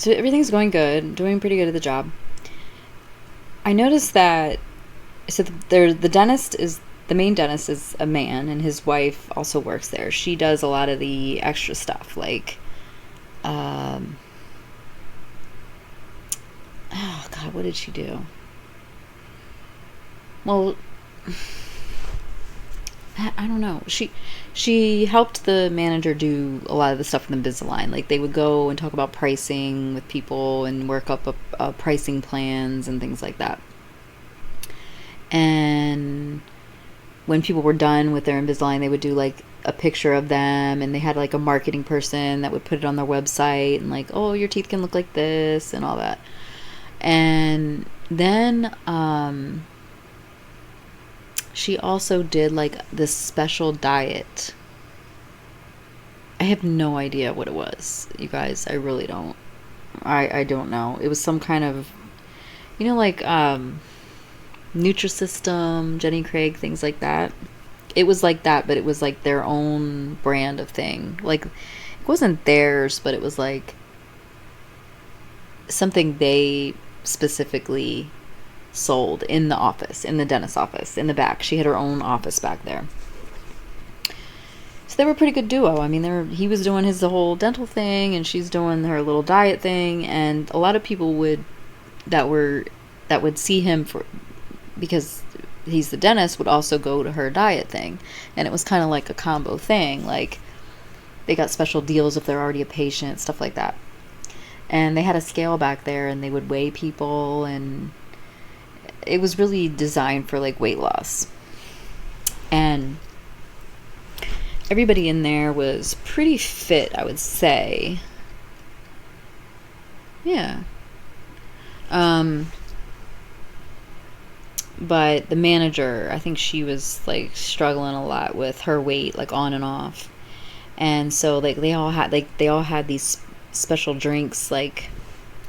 Speaker 1: everything's going good, doing pretty good at the job. I noticed that, so the main dentist is a man, and his wife also works there. She does a lot of the extra stuff, like, oh God, what did she do? Well, I don't know. She helped the manager do a lot of the stuff with Invisalign. Like they would go and talk about pricing with people and work up pricing plans and things like that. And when people were done with their Invisalign, they would do like a picture of them, and they had like a marketing person that would put it on their website and like, oh, your teeth can look like this and all that. And then she also did like this special diet. I have no idea what it was, you guys. I really don't. I don't know. It was some kind of, like Nutrisystem, Jenny Craig, things like that. It was like that, but it was like their own brand of thing. Like, it wasn't theirs, but it was like something they specifically sold in the office, in the dentist's office, in the back. She had her own office back there. So they were a pretty good duo. I mean, he was doing the whole dental thing, and she's doing her little diet thing, and a lot of people would see him because he's the dentist, would also go to her diet thing. And it was kind of like a combo thing. Like, they got special deals if they're already a patient, stuff like that. And they had a scale back there, and they would weigh people, and it was really designed for like weight loss. And everybody in there was pretty fit, I would say. Yeah. But the manager, I think she was like struggling a lot with her weight, like on and off. And so like they all had these special drinks, like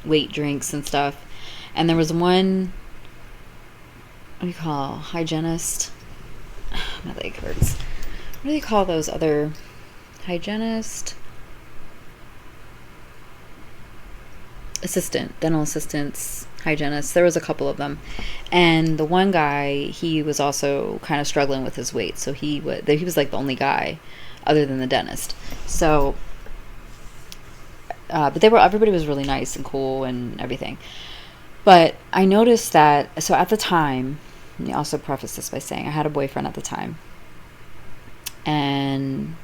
Speaker 1: weight drinks and stuff. And there was one, what do you call, hygienist? My leg hurts. What do they call those other, hygienist? Assistant, dental assistants, hygienists. There was a couple of them. And the one guy, he was also kind of struggling with his weight. So he was like the only guy other than the dentist. So, but everybody was really nice and cool and everything. But I noticed that, so at the time, let me also preface this by saying I had a boyfriend at the time. And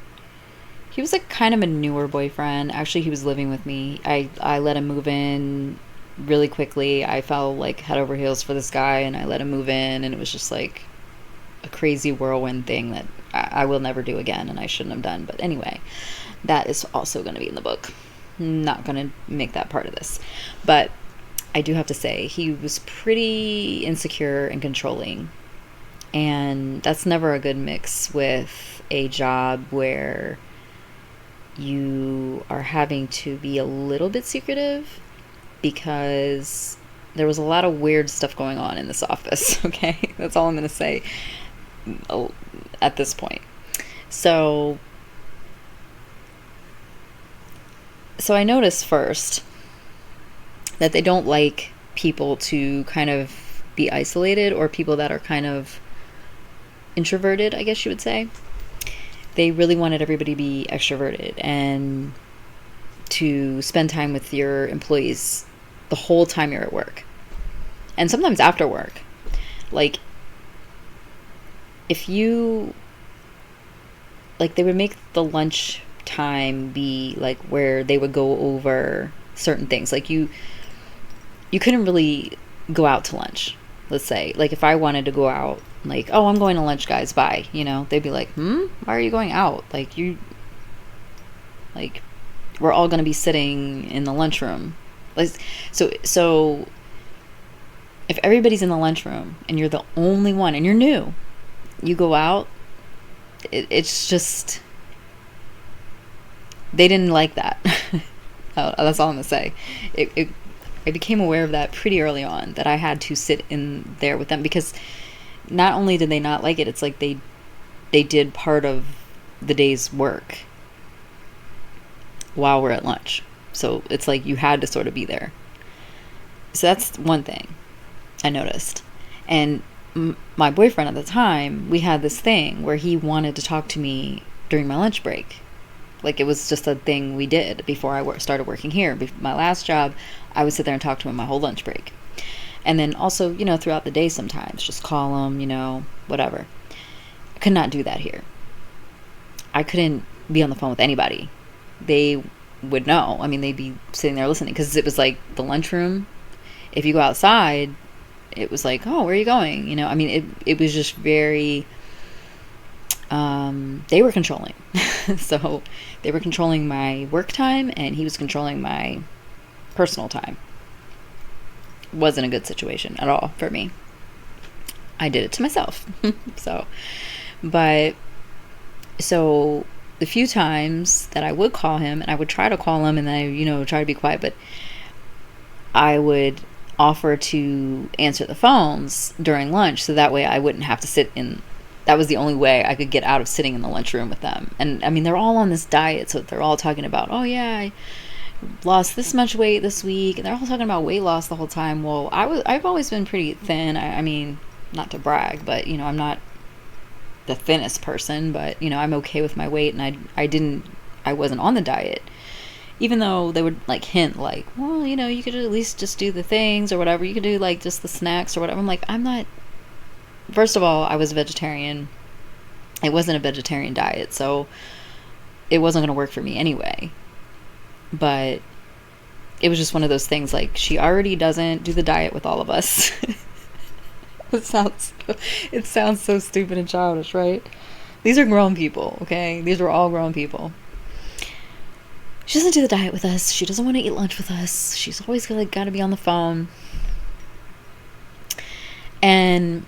Speaker 1: he was like kind of a newer boyfriend. Actually, he was living with me. I let him move in really quickly. I fell like head over heels for this guy, and I let him move in, and it was just like a crazy whirlwind thing that I will never do again, and I shouldn't have done. But anyway, that is also going to be in the book. I'm not going to make that part of this. But I do have to say, he was pretty insecure and controlling. And that's never a good mix with a job where you are having to be a little bit secretive, because there was a lot of weird stuff going on in this office. Okay, that's all I'm going to say at this point. So I noticed first that they don't like people to kind of be isolated, or people that are kind of introverted, I guess you would say. They really wanted everybody to be extroverted, and to spend time with your employees the whole time you're at work. And sometimes after work. Like, if you, like, they would make the lunch time be like where they would go over certain things. Like, you couldn't really go out to lunch. Let's say, like, if I wanted to go out, like, oh, I'm going to lunch, guys, bye, you know, they'd be like, why are you going out? Like, we're all going to be sitting in the lunchroom. Like, so if everybody's in the lunchroom and you're the only one and you're new, you go out, it's just, they didn't like that. That's all I'm going to say. I became aware of that pretty early on, that I had to sit in there with them, because not only did they not like it, it's like they did part of the day's work while we're at lunch. So it's like you had to sort of be there. So that's one thing I noticed. And my boyfriend at the time, we had this thing where he wanted to talk to me during my lunch break. Like, it was just a thing we did before I started working here. My last job, I would sit there and talk to him my whole lunch break. And then also, you know, throughout the day sometimes, just call him, you know, whatever. I could not do that here. I couldn't be on the phone with anybody. They would know. I mean, they'd be sitting there listening, because it was like the lunchroom. If you go outside, it was like, oh, where are you going? You know, I mean, it was just very... they were controlling. So they were controlling my work time, and he was controlling my personal time. Wasn't a good situation at all for me. I did it to myself. So the few times that I would call him, and I would try to call him, and I, you know, try to be quiet, but I would offer to answer the phones during lunch, so that way I wouldn't have to sit in. That was the only way I could get out of sitting in the lunchroom with them. And I mean, they're all on this diet, so they're all talking about, oh yeah, I lost this much weight this week, and they're all talking about weight loss the whole time. Well, I've always been pretty thin. I mean, not to brag, but, you know, I'm not the thinnest person, but, you know, I'm okay with my weight, and I wasn't on the diet. Even though they would, like, hint, like, well, you know, you could at least just do the things or whatever. You could do, like, just the snacks or whatever. I'm like, I'm not. First of all, I was a vegetarian. It wasn't a vegetarian diet, so it wasn't going to work for me anyway. But it was just one of those things, like, she already doesn't do the diet with all of us. It sounds so stupid and childish, right? These are grown people, okay? These are all grown people. She doesn't do the diet with us. She doesn't want to eat lunch with us. She's always got to be on the phone. And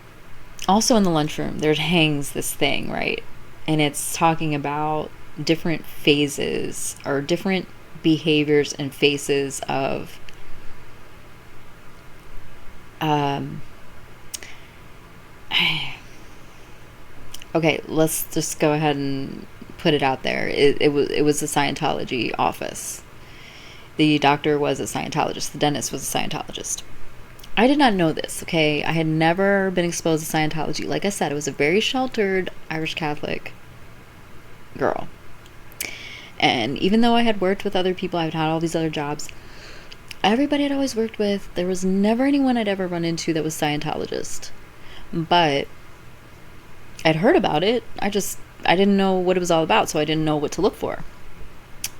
Speaker 1: also in the lunchroom, there hangs this thing, right? And it's talking about different phases or different behaviors and faces of okay, let's just go ahead and put it out there. It was a Scientology office. The doctor was a Scientologist. The dentist was a Scientologist. I did not know this, okay? I had never been exposed to Scientology. Like I said, it was a very sheltered Irish Catholic girl. And even though I had worked with other people, I'd had all these other jobs, everybody I'd always worked with, there was never anyone I'd ever run into that was Scientologist. But I'd heard about it. I didn't know what it was all about, so I didn't know what to look for.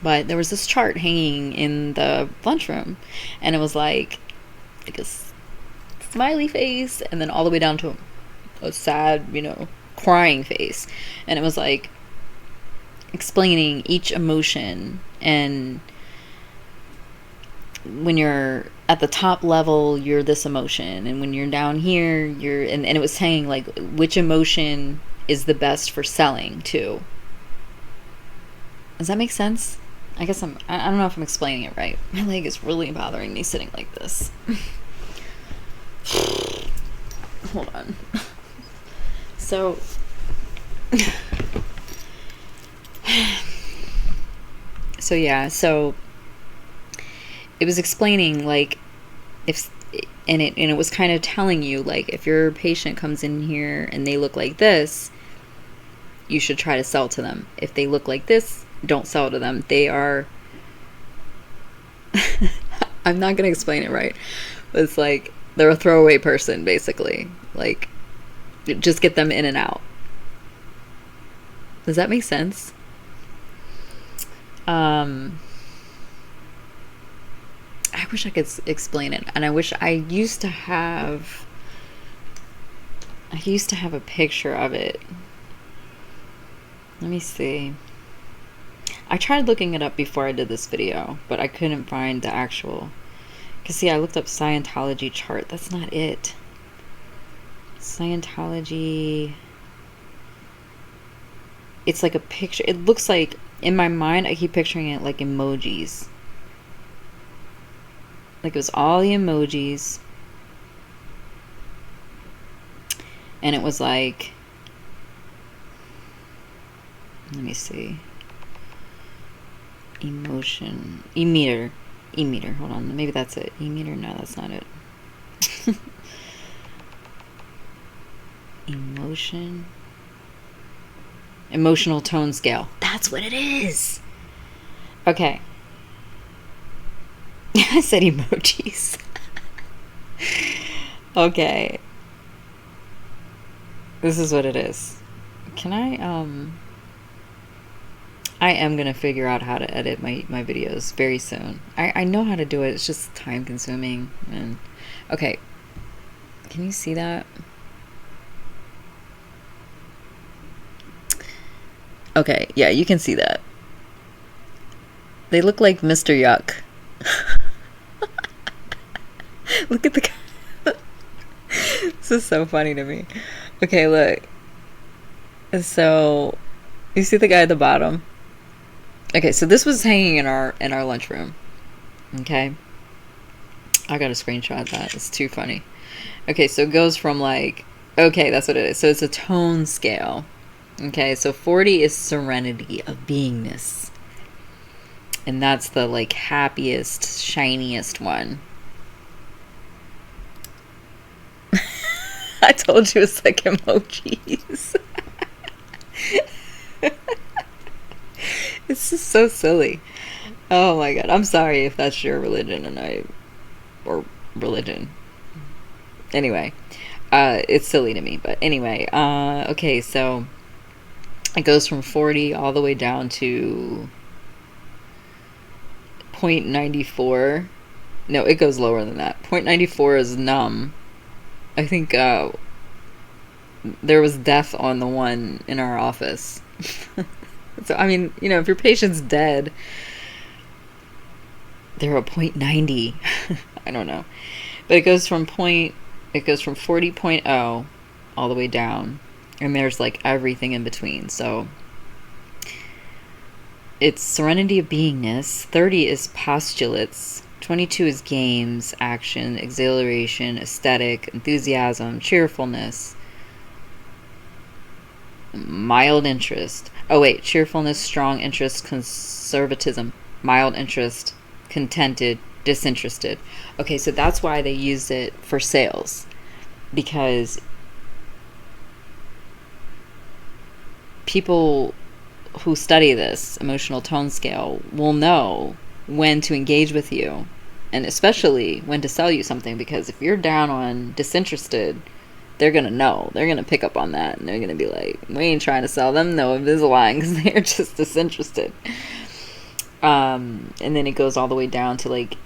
Speaker 1: But there was this chart hanging in the lunchroom, and it was like a smiley face, and then all the way down to a sad, you know, crying face. And it was like explaining each emotion, and when you're at the top level, you're this emotion, and when you're down here, you're and it was saying like which emotion is the best for selling too. Does that make sense? I guess I don't know if I'm explaining it right. My leg is really bothering me sitting like this. Hold on. So it was explaining like it was kind of telling you like if your patient comes in here and they look like this, you should try to sell to them. If they look like this, don't sell to them. They are I'm not gonna explain it right, but it's like they're a throwaway person, basically. Like, just get them in and out. Does that make sense? I wish I could explain it, and I wish I used to have a picture of it. Let me see. I tried looking it up before I did this video, but I couldn't find the actual. Because see, I looked up Scientology chart. That's not it. Scientology. It's like a picture. It looks like, in my mind, I keep picturing it like emojis. Like it was all the emojis. And it was like, let me see. Emotion. E-meter. E-meter. Hold on. Maybe that's it. E-meter? No, that's not it. Emotion. Emotional tone scale. That's what it is. Okay. I said emojis. Okay. This is what it is. Can I am going to figure out how to edit my videos very soon. I know how to do it. It's just time consuming. And okay. Can you see that? Okay. Yeah, you can see that. They look like Mr. Yuck. Look at the guy. This is so funny to me. Okay, look. So, you see the guy at the bottom? Okay, so this was hanging in our lunchroom. Okay, I gotta screenshot that. It's too funny. Okay, so it goes from like, okay, that's what it is. So it's a tone scale. Okay, so 40 is serenity of beingness, and that's the like happiest, shiniest one. I told you it's like emojis. It's just so silly. Oh my god. I'm sorry if that's your religion or religion. Anyway, it's silly to me, but anyway, okay, so it goes from 40 all the way down to 0.94. No, it goes lower than that. 0.94 is numb. I think there was death on the one in our office. So, I mean, you know, if your patient's dead, they're a 0.90. I don't know. But it goes from 40.0 all the way down. And there's like everything in between. So it's serenity of beingness. 30 is postulates. 22 is games, action, exhilaration, aesthetic, enthusiasm, cheerfulness, mild interest. Oh wait, cheerfulness, strong interest, conservatism, mild interest, contented, disinterested. Okay, so that's why they use it for sales, because people who study this emotional tone scale will know when to engage with you, and especially when to sell you something, because if you're down on disinterested, they're gonna know. They're gonna pick up on that, and they're gonna be like, we ain't trying to sell them no Invisalign, because they're just disinterested. And then it goes all the way down to like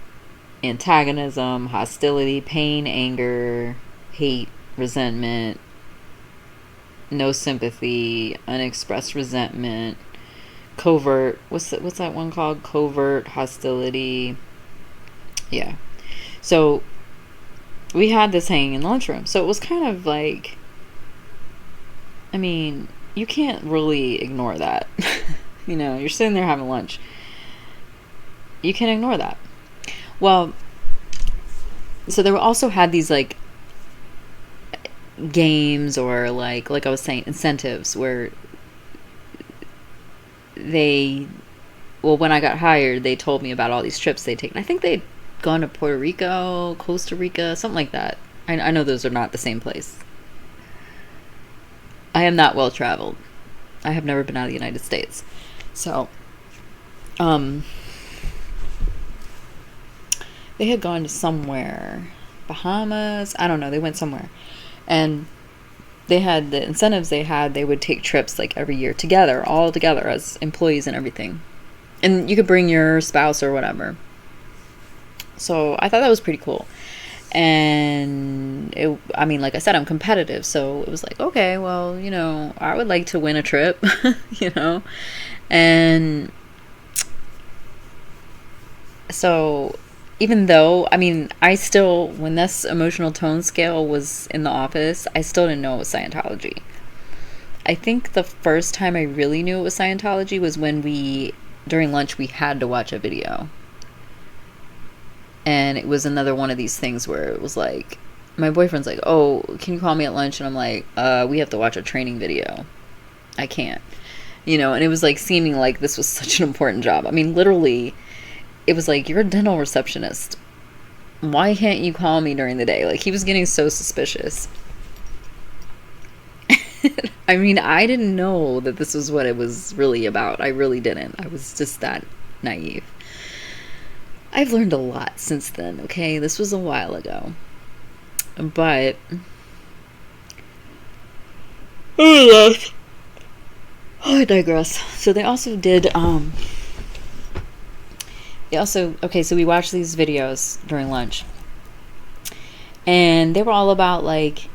Speaker 1: antagonism, hostility, pain, anger, hate, resentment, no sympathy, unexpressed resentment, covert, what's that one called? Covert hostility. Yeah. So we had this hanging in the lunchroom. So it was kind of like, I mean, you can't really ignore that. You know, you're sitting there having lunch. You can ignore that. Well, so they also had these like games, or like I was saying, incentives, where when I got hired, they told me about all these trips they'd taken. I think they'd gone to Puerto Rico, Costa Rica, something like that. I know those are not the same place. I am not well traveled. I have never been out of the United States. So, they had gone to somewhere, Bahamas, I don't know, they went somewhere, and they had the incentives they would take trips like every year together, all together as employees and everything, and you could bring your spouse or whatever. So I thought that was pretty cool. And I mean, like I said, I'm competitive, so it was like, okay, well, I would like to win a trip. And so even though, I mean, I still, when this emotional tone scale was in the office, I still didn't know it was Scientology. I think the first time I really knew it was Scientology was when during lunch, we had to watch a video. And it was another one of these things where it was like, my boyfriend's like, oh, can you call me at lunch? And I'm like, we have to watch a training video. I can't. And it was like seeming like this was such an important job. I mean, literally, it was like, you're a dental receptionist. Why can't you call me during the day? Like, he was getting so suspicious. I mean, I didn't know that this was what it was really about. I really didn't. I was just that naive. I've learned a lot since then, okay? This was a while ago. But I digress. So they also did okay, so we watched these videos during lunch. And they were all about like,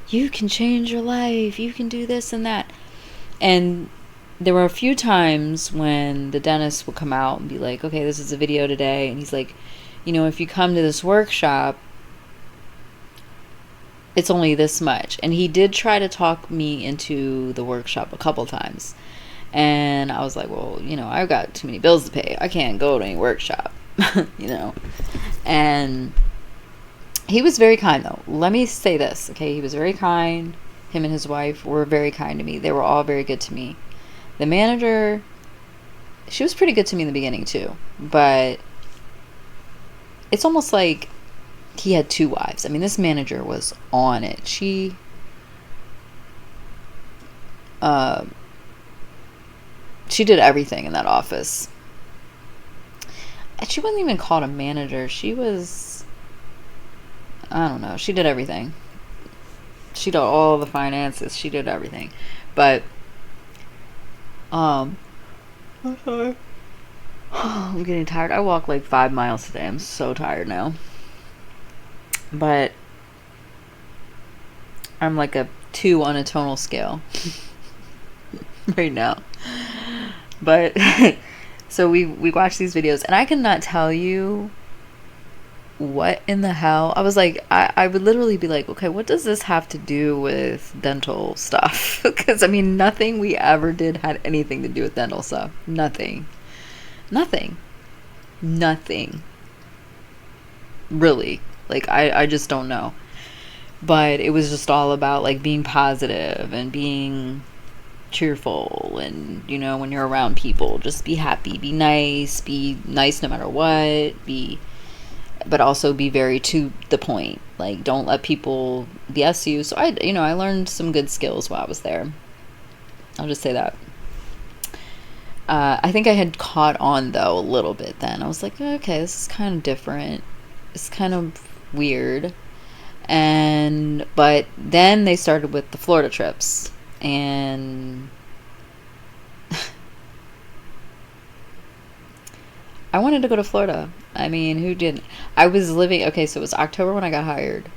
Speaker 1: you can change your life, you can do this and that. And there were a few times when the dentist would come out and be like, okay, this is a video today. And he's like, if you come to this workshop, it's only this much. And he did try to talk me into the workshop a couple times. And I was like, well, I've got too many bills to pay. I can't go to any workshop, And he was very kind, though. Let me say this, okay? He was very kind. Him and his wife were very kind to me. They were all very good to me. The manager, she was pretty good to me in the beginning, too. But it's almost like he had two wives. I mean, this manager was on it. She did everything in that office. And she wasn't even called a manager. She was, I don't know. She did everything. She did all the finances. She did everything. But I'm sorry. I'm getting tired. I walked like 5 miles today. I'm so tired now. But I'm like a 2 on a tonal scale right now. But so we watched these videos, and I cannot tell you what in the hell. I was like, I would literally be like, okay, what does this have to do with dental stuff? Because I mean, nothing we ever did had anything to do with dental stuff. Nothing really. Like, I just don't know. But it was just all about like being positive and being cheerful, and when you're around people, just be happy, be nice no matter what, but also be very to the point. Like, don't let people BS you. So I learned some good skills while I was there. I'll just say that. I think I had caught on though a little bit then. I was like, okay, this is kind of different. It's kind of weird. But then they started with the Florida trips, and I wanted to go to Florida. I mean, who didn't? I was living, okay, so it was October when I got hired,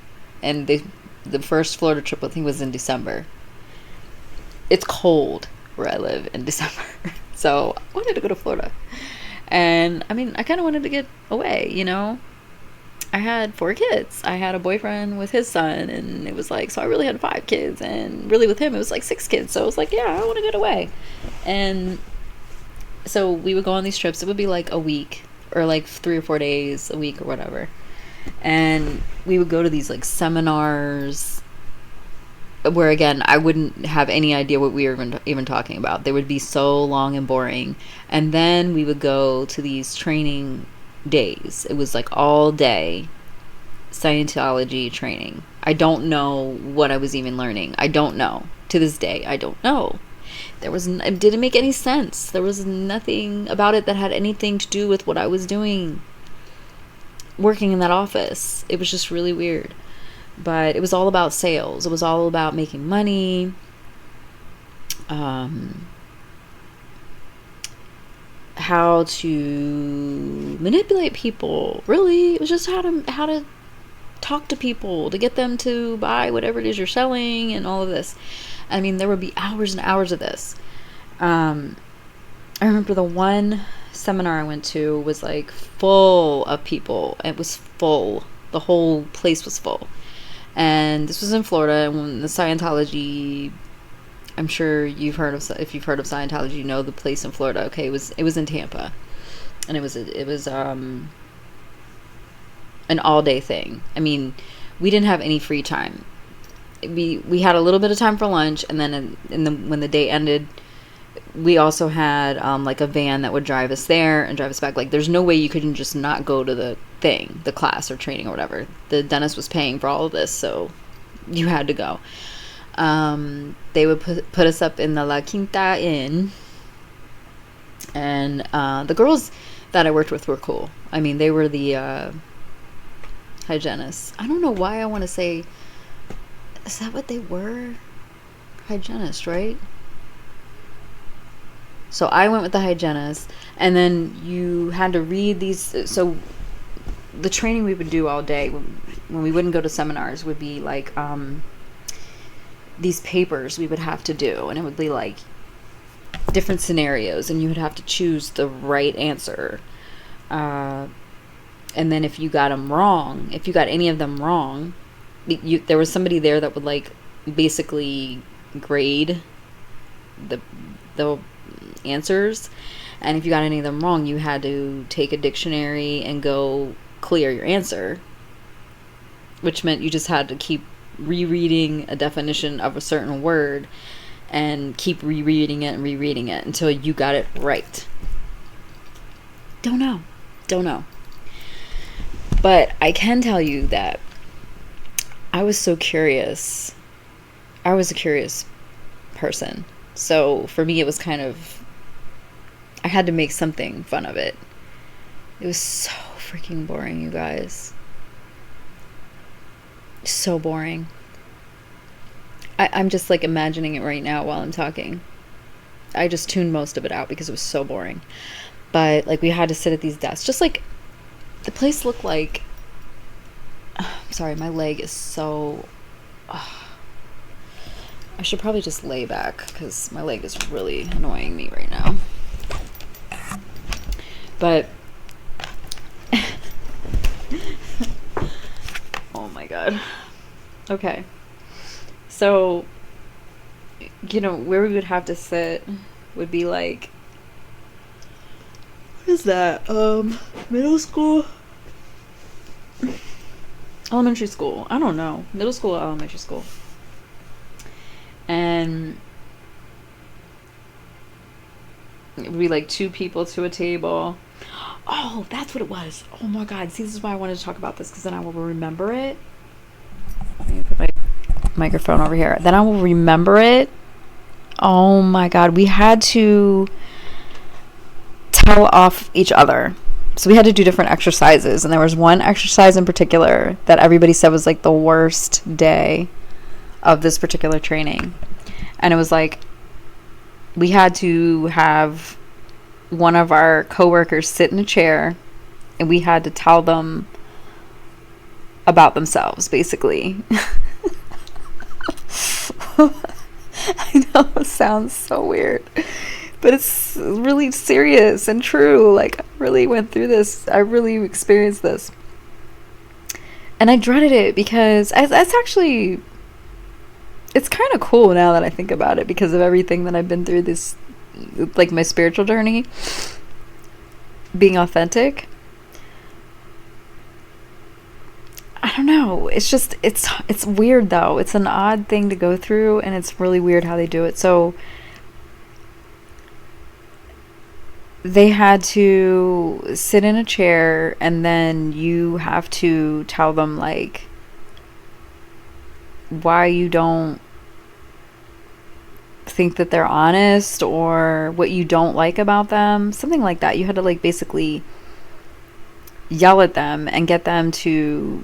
Speaker 1: and the first Florida trip, I think, was in December. It's cold where I live in December, so I wanted to go to Florida. And I mean, I kind of wanted to get away, I had 4 kids. I had a boyfriend with his son, and it was like, so I really had 5 kids, and really with him it was like 6 kids. So I was like, yeah, I want to get away. And so we would go on these trips. It would be like a week, or like 3 or 4 days a week or whatever. And we would go to these like seminars where, again, I wouldn't have any idea what we were even talking about. They would be so long and boring. And then we would go to these training days. It was like all day Scientology training. I don't know what I was even learning. I don't know. To this day, I don't know. It didn't make any sense. There was nothing about it that had anything to do with what I was doing. working in that office. It was just really weird. But it was all about sales. It was all about making money. How to manipulate people. Really, it was just how to talk to people to get them to buy whatever it is you're selling and all of this. I mean, there would be hours and hours of this. I remember the one seminar I went to was like full of people. It was full. The whole place was full. And this was in Florida, and when the Scientology, I'm sure if you've heard of Scientology, you know the place in Florida. Okay, it was in Tampa, and it was an all day thing. I mean, we didn't have any free time. We had a little bit of time for lunch, and then when the day ended, we also had like a van that would drive us there and drive us back. Like, there's no way you couldn't just not go to the class or training or whatever. The dentist was paying for all of this, so you had to go. They would put us up in the La Quinta Inn, and the girls that I worked with were cool. I mean, they were the hygienists. I don't know why I want to say, is that what they were? Hygienists, right? So I went with the hygienist, and then you had to read these. So the training we would do all day when we wouldn't go to seminars would be like these papers we would have to do, and it would be like different scenarios, and you would have to choose the right answer. And then if you got any of them wrong, there was somebody there that would like basically grade the answers, and if you got any of them wrong, you had to take a dictionary and go clear your answer, which meant you just had to keep rereading a definition of a certain word and keep rereading it until you got it right. Don't know. But I can tell you that I was so curious. I was a curious person. So for me, it was kind of, I had to make something fun of it. It was so freaking boring, you guys. So boring. I'm just like imagining it right now while I'm talking. I just tuned most of it out because it was so boring. But like, we had to sit at these desks. Just like, the place looked like, I'm sorry, my leg is so, I should probably just lay back because my leg is really annoying me right now. But oh my god. Okay. So, where we would have to sit would be like, what is that? Middle school? Elementary school. I don't know. Middle school or elementary school. And it would be like 2 people to a table. Oh, that's what it was. Oh my god. See, this is why I wanted to talk about this, because then I will remember it. Let me put my microphone over here. Then I will remember it. Oh my god. We had to tell off each other. So we had to do different exercises. And there was one exercise in particular that everybody said was like the worst day of this particular training. And it was like, we had to have one of our coworkers sit in a chair, and we had to tell them about themselves, basically. I know it sounds so weird, but it's really serious and true. Like, I really went through this. I really experienced this. And I dreaded it because that's actually, it's kind of cool now that I think about it, because of everything that I've been through, this, like, my spiritual journey, being authentic. I don't know. It's just, it's weird though. It's an odd thing to go through, and it's really weird how they do it. So they had to sit in a chair, and then you have to tell them like why you don't think that they're honest, or what you don't like about them, something like that. You had to like basically yell at them and get them to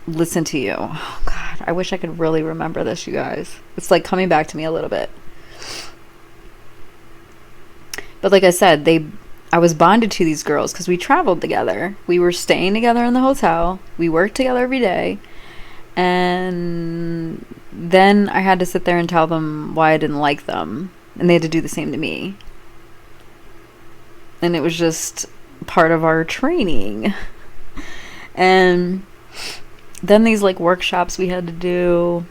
Speaker 1: listen to you. Oh God, I wish I could really remember this, you guys. It's like coming back to me a little bit. But like I said, I was bonded to these girls because we traveled together. We were staying together in the hotel. We worked together every day. And then I had to sit there and tell them why I didn't like them. And they had to do the same to me. And it was just part of our training. And then these like workshops we had to do.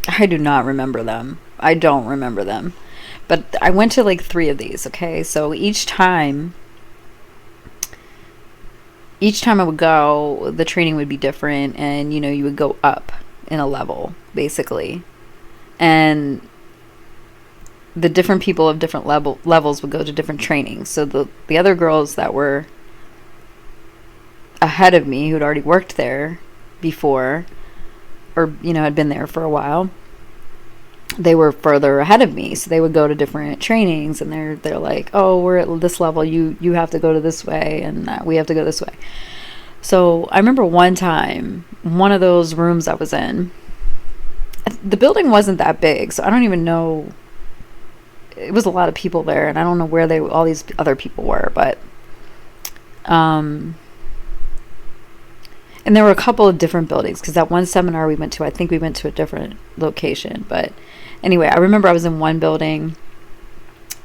Speaker 1: I do not remember them. I don't remember them. But I went to like 3 of these, okay? So each time I would go, the training would be different, and you know, you would go up in a level, basically. And the different people of different levels would go to different trainings. So the other girls that were ahead of me, who'd already worked there before, or you know, had been there for a while, they were further ahead of me, so they would go to different trainings, and they're like, oh, we're at this level, you have to go to this way, and we have to go this way. So I remember one time, one of those rooms I was in, the building wasn't that big, so I don't even know, it was a lot of people there, and I don't know where all these other people were, but and there were a couple of different buildings, because that one seminar we went to, I think we went to a different location. But anyway, I remember I was in one building,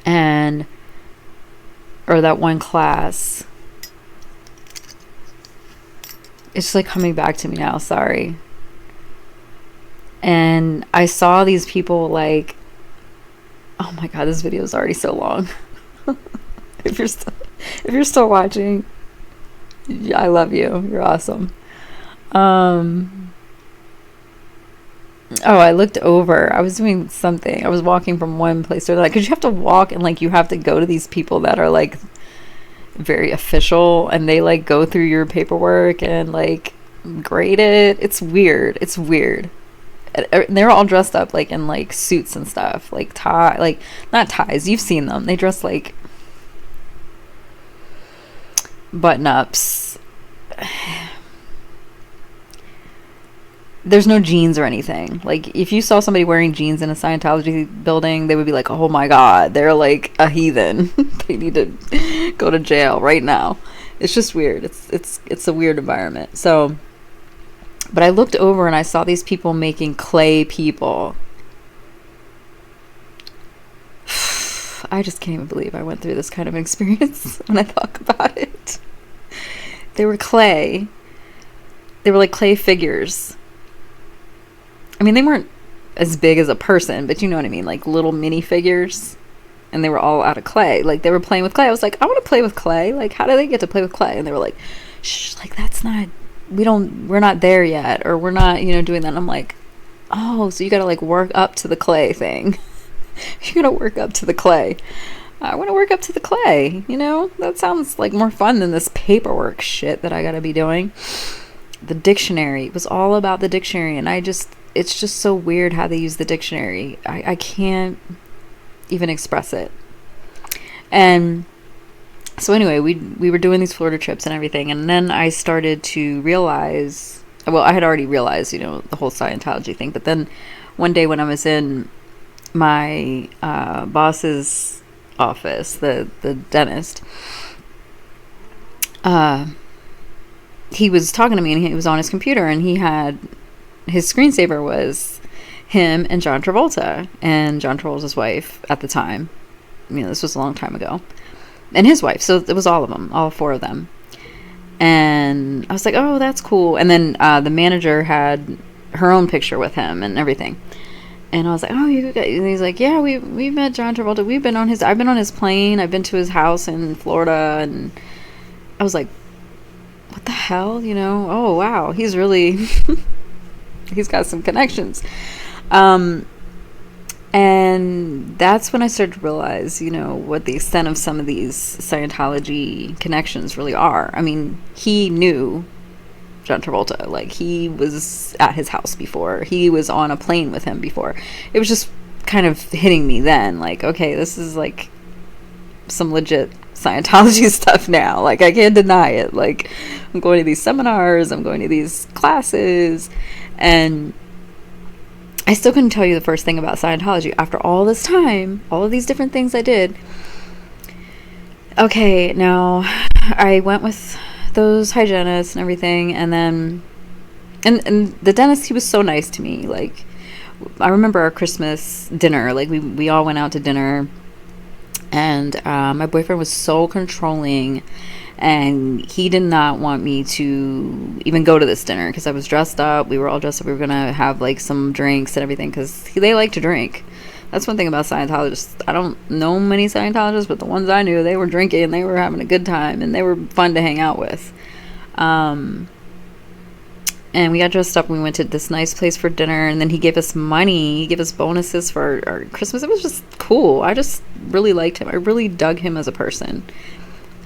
Speaker 1: or that one class. It's like coming back to me now, sorry. And I saw these people like, oh my God, this video is already so long. If you're still watching, I love you. You're awesome. I looked over. I was doing something. I was walking from one place to another. Because you have to walk and like you have to go to these people that are like very official, and they like go through your paperwork and like grade it. It's weird. And they're all dressed up like in like suits and stuff, like tie, like not ties. You've seen them. They dress like button ups. There's no jeans or anything. Like if you saw somebody wearing jeans in a Scientology building, they would be like, oh my God, they're like a heathen. They need to go to jail right now. It's just weird. It's a weird environment. So, but I looked over and I saw these people making clay people. I just can't even believe I went through this kind of experience when I talk about it. They were clay. They were like clay figures. I mean, they weren't as big as a person, but you know what I mean, like little mini figures. And they were all out of clay. Like they were playing with clay. I was like, I want to play with clay. Like, how do they get to play with clay? And they were like, shh, like that's not, we're not there yet, or we're not, you know, doing that. And I'm like, oh, so you got to like work up to the clay thing. You got to work up to the clay. I want to work up to the clay, you know? That sounds like more fun than this paperwork shit that I got to be doing. The dictionary. It was all about the dictionary, and it's just so weird how they use the dictionary. I can't even express it. And so anyway, we were doing these Florida trips and everything, and then I started to realize, well, I had already realized, you know, the whole Scientology thing, but then one day when I was in my boss's office, the dentist, he was talking to me, and he was on his computer, and he had his screensaver was him and John Travolta, and John Travolta's wife at the time. You know, this was a long time ago, and his wife. So it was all of them, all 4 of them. And I was like, oh, that's cool. And then the manager had her own picture with him and everything. And I was like, oh, you guys, and he's like, yeah, we met John Travolta. I've been on his plane. I've been to his house in Florida. And I was like, what the hell, you know? Oh, wow. He's really, he's got some connections. And that's when I started to realize, you know, what the extent of some of these Scientology connections really are. I mean, he knew John Travolta. Like, he was at his house before. He was on a plane with him before. It was just kind of hitting me then. Like, okay, this is like some legit Scientology stuff now. Like, I can't deny it. Like, I'm going to these seminars, I'm going to these classes, and I still couldn't tell you the first thing about Scientology after all this time, all of these different things I did. Okay, now I went with those hygienists and everything, and then and the dentist, he was so nice to me. Like, I remember our Christmas dinner. Like, we all went out to dinner, and my boyfriend was so controlling, and he did not want me to even go to this dinner because I was dressed up. We were all dressed up. We were gonna have like some drinks and everything because they like to drink. That's one thing about Scientologists. I don't know many Scientologists, but the ones I knew, they were drinking, they were having a good time, and they were fun to hang out with. And we got dressed up and we went to this nice place for dinner, and then he gave us money. He gave us bonuses for our Christmas. It was just cool. I just really liked him. I really dug him as a person.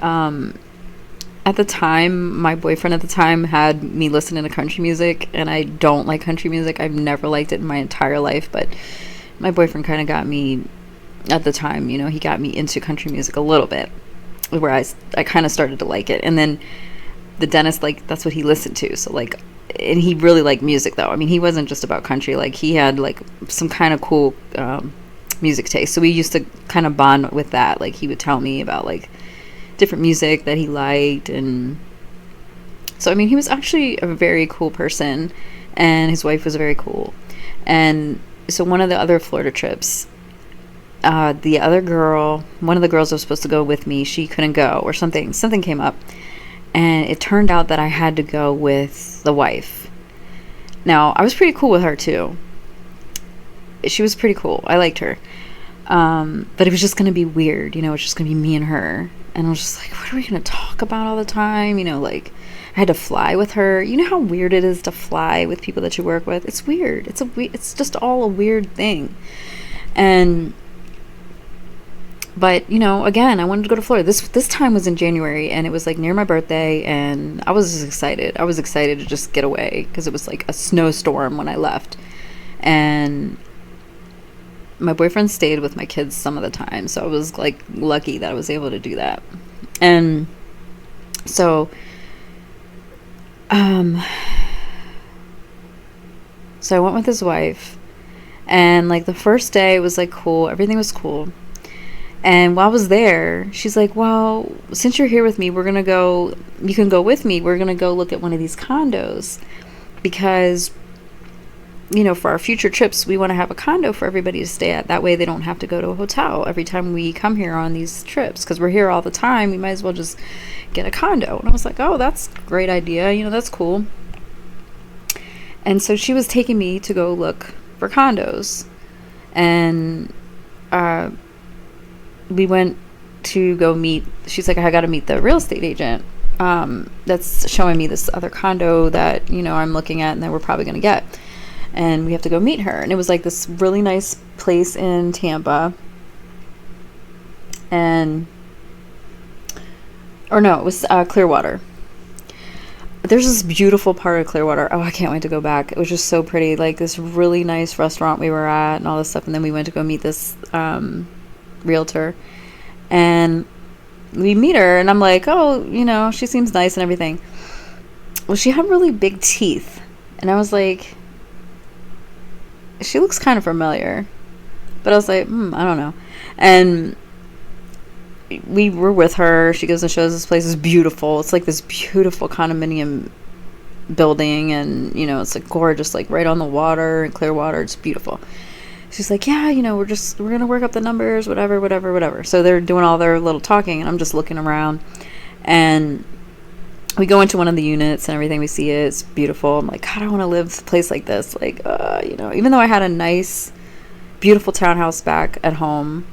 Speaker 1: At the time, my boyfriend at the time had me listening to country music, and I don't like country music. I've never liked it in my entire life, but my boyfriend kind of got me, at the time, you know, he got me into country music a little bit, where I kind of started to like it. And then the dentist, like, that's what he listened to. So, like, and he really liked music, though. I mean, he wasn't just about country. Like, he had, like, some kind of cool music taste. So we used to kind of bond with that. Like, he would tell me about, like, different music that he liked. And so, I mean, he was actually a very cool person, and his wife was very cool. And so one of the other Florida trips, the other girl, one of the girls that was supposed to go with me, she couldn't go, or something came up, and it turned out that I had to go with the wife. Now, I was pretty cool with her too. She was pretty cool. I liked her. But it was just going to be weird, you know, it's just going to be me and her. And I was just like, what are we going to talk about all the time? You know, like, I had to fly with her. You know how weird it is to fly with people that you work with? It's weird. It's just all a weird thing. But, you know, again, I wanted to go to Florida. This time was in January, and it was like near my birthday, and I was just excited. I was excited to just get away because it was like a snowstorm when I left. And my boyfriend stayed with my kids some of the time, so I was like lucky that I was able to do that. And so so I went with his wife, and like the first day was like cool, everything was cool. And while I was there, she's like, well, since you're here with me, you can go with me, we're gonna go look at one of these condos, because, you know, for our future trips, we want to have a condo for everybody to stay at. That way they don't have to go to a hotel every time we come here on these trips, because we're here all the time. We might as well just get a condo. And I was like, oh, that's a great idea. You know, that's cool. And so she was taking me to go look for condos. And we went to go meet, she's like, I got to meet the real estate agent that's showing me this other condo that, you know, I'm looking at and that we're probably going to get. And we have to go meet her. And it was like this really nice place in Tampa. It was Clearwater. There's this beautiful part of Clearwater. Oh, I can't wait to go back. It was just so pretty. Like this really nice restaurant we were at and all this stuff. And then we went to go meet this realtor. And we meet her, and I'm like, oh, you know, she seems nice and everything. Well, she had really big teeth. And I was like, she looks kind of familiar. But I was like, I don't know. And we were with her. She goes and shows this place is beautiful. It's like this beautiful condominium building, and, you know, it's like gorgeous, like right on the water in Clearwater. It's beautiful. She's like, yeah, you know, we're going to work up the numbers, whatever. So they're doing all their little talking, and I'm just looking around. And we go into one of the units and everything. We see it. It's beautiful. I'm like, God, I want to live a place like this. Like, you know, even though I had a nice, beautiful townhouse back at home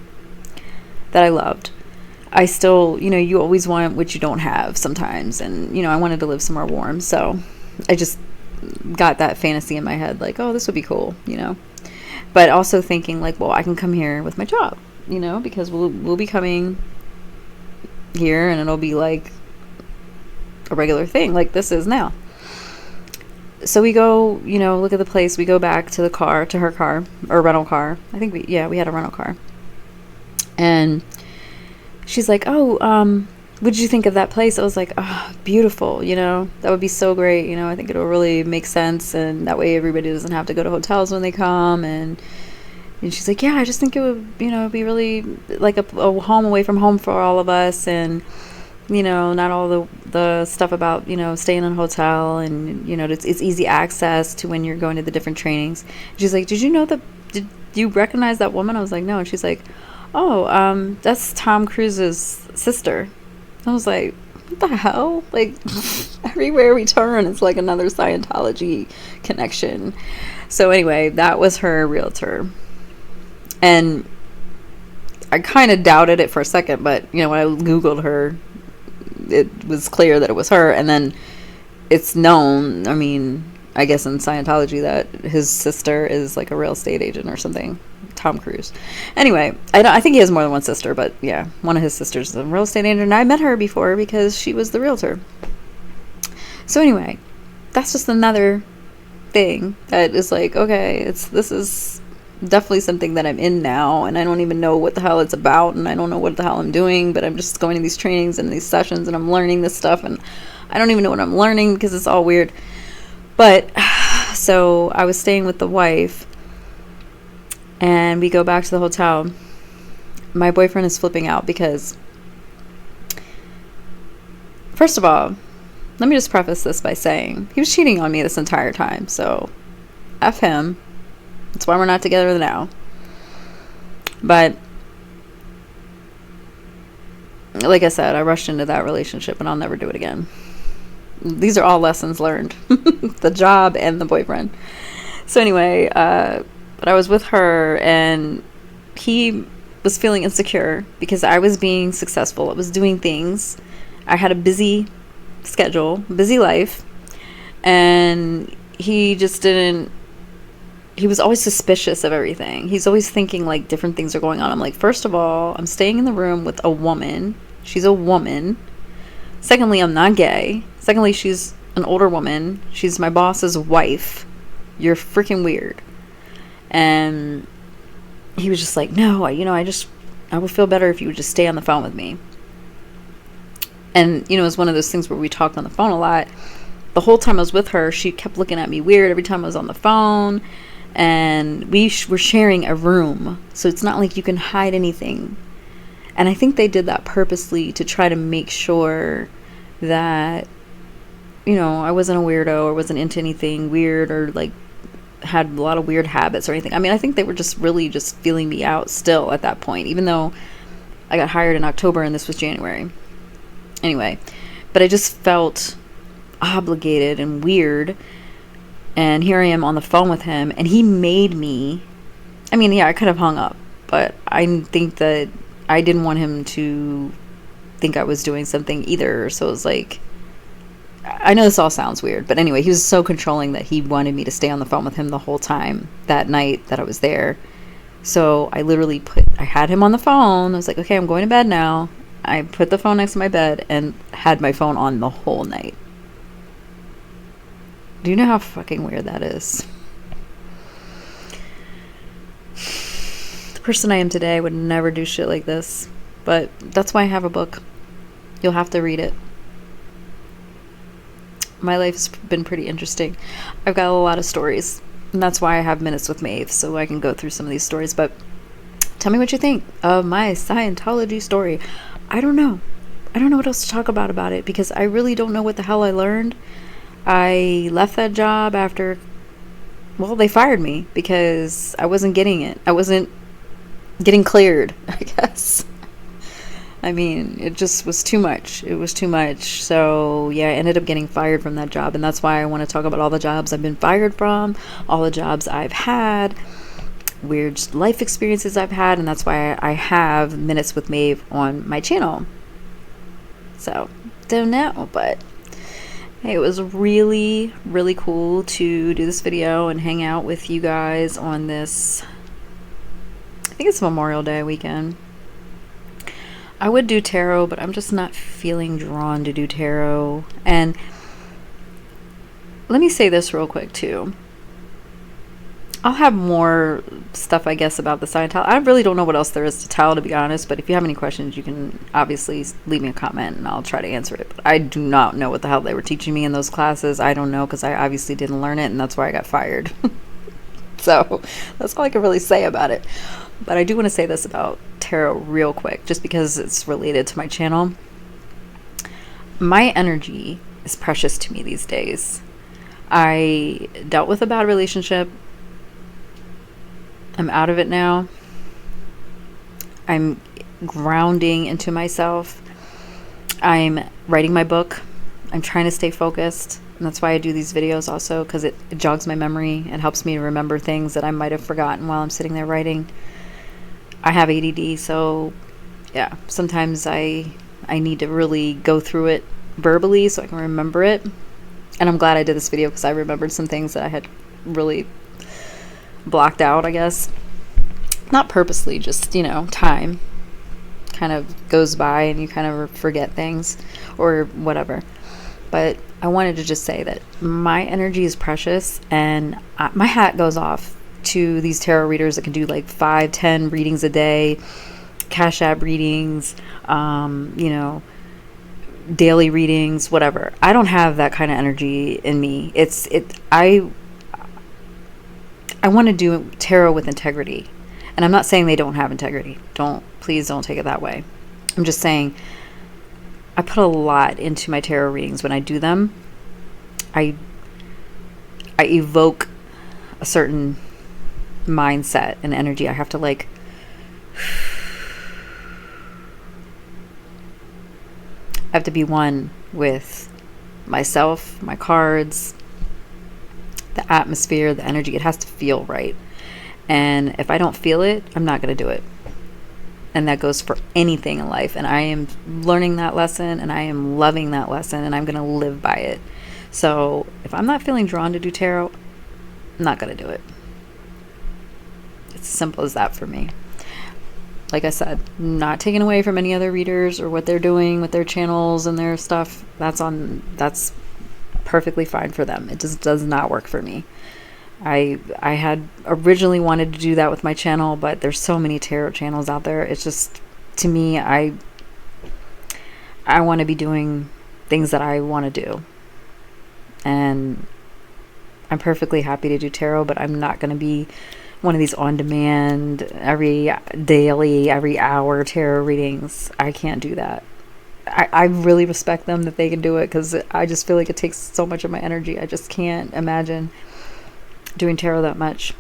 Speaker 1: that I loved, I still, you know, you always want what you don't have sometimes. And, you know, I wanted to live somewhere warm. So I just got that fantasy in my head, like, oh, this would be cool, you know. But also thinking, like, well, I can come here with my job, you know, because we'll be coming here, and it'll be like a regular thing like this is now. So we go, you know, look at the place. We go back to her car, or rental car. I think we had a rental car. And she's like, oh, what did you think of that place? I was like, oh, beautiful, that would be so great. I think it'll really make sense. And that way everybody doesn't have to go to hotels when they come. And she's like, yeah, I just think it would, be really like a home away from home for all of us. And, not all the stuff about, staying in a hotel and, it's easy access to when you're going to the different trainings. She's like, did you recognize that woman? I was like, no. And she's like, oh, that's Tom Cruise's sister. I was like, what the hell? Like, everywhere we turn, it's like another Scientology connection. So anyway, that was her realtor. And I kind of doubted it for a second, but, when I Googled her, it was clear that it was her. And then it's known, I guess in Scientology, that his sister is like a real estate agent or something. Tom Cruise. Anyway, I think he has more than one sister, but yeah, one of his sisters is a real estate agent, and I met her before because she was the realtor. So anyway, that's just another thing that is like, okay, this is definitely something that I'm in now, and I don't even know what the hell it's about, and I don't know what the hell I'm doing, but I'm just going to these trainings and these sessions, and I'm learning this stuff, and I don't even know what I'm learning because it's all weird. But so I was staying with the wife, and we go back to the hotel. My boyfriend is flipping out because, first of all, let me just preface this by saying he was cheating on me this entire time. So, F him. That's why we're not together now. But, like I said, I rushed into that relationship and I'll never do it again. These are all lessons learned. The job and the boyfriend. So anyway, but I was with her, and he was feeling insecure because I was being successful. I was doing things. I had a busy schedule, busy life, and he just didn't. He was always suspicious of everything. He's always thinking like different things are going on. I'm like, first of all, I'm staying in the room with a woman. She's a woman. Secondly, I'm not gay. Secondly, she's an older woman. She's my boss's wife. You're freaking weird. And he was just like, no, I would feel better if you would just stay on the phone with me. And, it was one of those things where we talked on the phone a lot. The whole time I was with her, she kept looking at me weird every time I was on the phone. And we were sharing a room. So it's not like you can hide anything. And I think they did that purposely to try to make sure that, I wasn't a weirdo or wasn't into anything weird or like had a lot of weird habits or anything. I think they were just really just feeling me out still at that point, even though I got hired in October and this was January. Anyway, but I just felt obligated and weird. And here I am on the phone with him, and he made me, I could have hung up, but I think that I didn't want him to think I was doing something either. So it was like, I know this all sounds weird, but anyway, he was so controlling that he wanted me to stay on the phone with him the whole time that night that I was there. So I literally I had him on the phone. I was like, okay, I'm going to bed now. I put the phone next to my bed and had my phone on the whole night. Do you know how fucking weird that is? The person I am today would never do shit like this, but that's why I have a book. You'll have to read it. My life's been pretty interesting. I've got a lot of stories, and that's why I have Minutes with Maeve, so I can go through some of these stories. But tell me what you think of my Scientology story. I don't know what else to talk about it, because I really don't know what the hell I learned. I left that job after, they fired me because I wasn't getting it. I wasn't getting cleared, I guess. It just was too much. It was too much. So, yeah, I ended up getting fired from that job. And that's why I want to talk about all the jobs I've been fired from, all the jobs I've had, weird life experiences I've had. And that's why I have Minutes with Maeve on my channel. So, don't know. But, hey, it was really, really cool to do this video and hang out with you guys on this, I think it's Memorial Day weekend. I would do tarot, but I'm just not feeling drawn to do tarot. And let me say this real quick too. I'll have more stuff, I guess, about the Scientology. I really don't know what else there is to tell, to be honest, but if you have any questions, you can obviously leave me a comment and I'll try to answer it. But I do not know what the hell they were teaching me in those classes. I don't know, because I obviously didn't learn it, and that's why I got fired. So that's all I can really say about it. But I do want to say this about tarot real quick, just because it's related to my channel. My energy is precious to me these days. I dealt with a bad relationship. I'm out of it now. I'm grounding into myself. I'm writing my book. I'm trying to stay focused. And that's why I do these videos also, because it jogs my memory. It helps me remember things that I might have forgotten while I'm sitting there writing. I have ADD, so yeah, sometimes I need to really go through it verbally so I can remember it. And I'm glad I did this video, because I remembered some things that I had really blocked out, I guess. Not purposely, just, you know, time kind of goes by and you kind of forget things or whatever. But I wanted to just say that my energy is precious, and my hat goes off to these tarot readers that can do like 5-10 readings a day, Cash App readings, you know, daily readings, whatever. I don't have that kind of energy in me. I want to do tarot with integrity. And I'm not saying they don't have integrity. Please don't take it that way. I'm just saying I put a lot into my tarot readings when I do them. I evoke a certain mindset and energy. I have to like I have to be one with myself, my cards, the atmosphere, the energy. It has to feel right. And if I don't feel it, I'm not going to do it. And that goes for anything in life. And I am learning that lesson, and I am loving that lesson, and I'm going to live by it. So if I'm not feeling drawn to do tarot, I'm not going to do it. It's as simple as that for me. Like I said, not taking away from any other readers or what they're doing with their channels and their stuff. That's perfectly fine for them. It just does not work for me. I had originally wanted to do that with my channel, but there's so many tarot channels out there. It's just, to me, I want to be doing things that I want to do. And I'm perfectly happy to do tarot, but I'm not going to be one of these on-demand, every daily, every hour tarot readings. I can't do that. I really respect them that they can do it, because I just feel like it takes so much of my energy. I just can't imagine doing tarot that much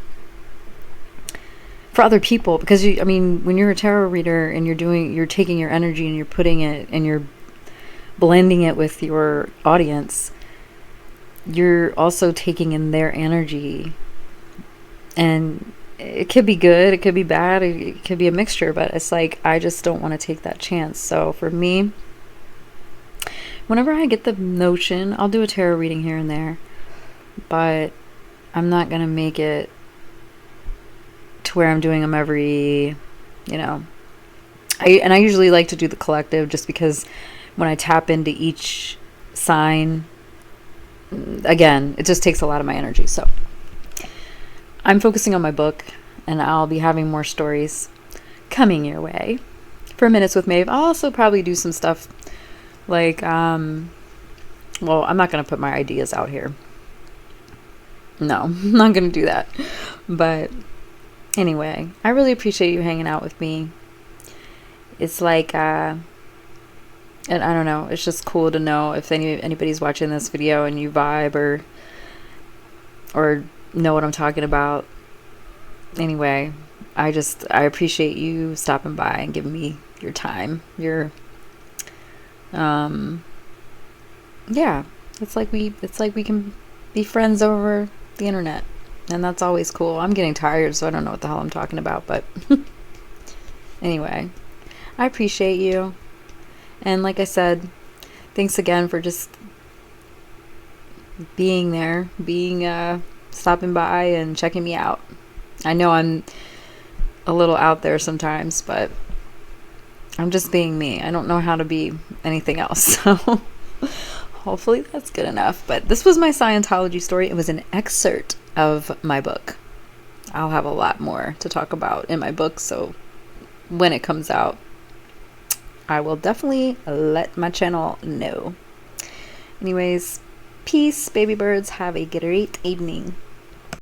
Speaker 1: for other people, because when you're a tarot reader and you're taking your energy and you're putting it and you're blending it with your audience, you're also taking in their energy. And it could be good, it could be bad, it could be a mixture, but it's like, I just don't want to take that chance. So for me, whenever I get the notion, I'll do a tarot reading here and there, but I'm not going to make it to where I'm doing them every, I usually like to do the collective, just because when I tap into each sign, again, it just takes a lot of my energy. So I'm focusing on my book, and I'll be having more stories coming your way. For Minutes with Maeve, I'll also probably do some stuff like, well, I'm not going to put my ideas out here. No, I'm not going to do that. But anyway, I really appreciate you hanging out with me. It's like, and I don't know, it's just cool to know if anybody's watching this video and you vibe or know what I'm talking about. Anyway, I appreciate you stopping by and giving me your time. Yeah, it's like we can be friends over the internet, and that's always cool. I'm getting tired, so I don't know what the hell I'm talking about, but anyway, I appreciate you. And like I said, thanks again for just being there, stopping by and checking me out. I know I'm a little out there sometimes, but I'm just being me. I don't know how to be anything else, so hopefully that's good enough. But this was my Scientology story. It was an excerpt of my book. I'll have a lot more to talk about in my book, so when it comes out, I will definitely let my channel know. Anyways, peace, baby birds. Have a great evening.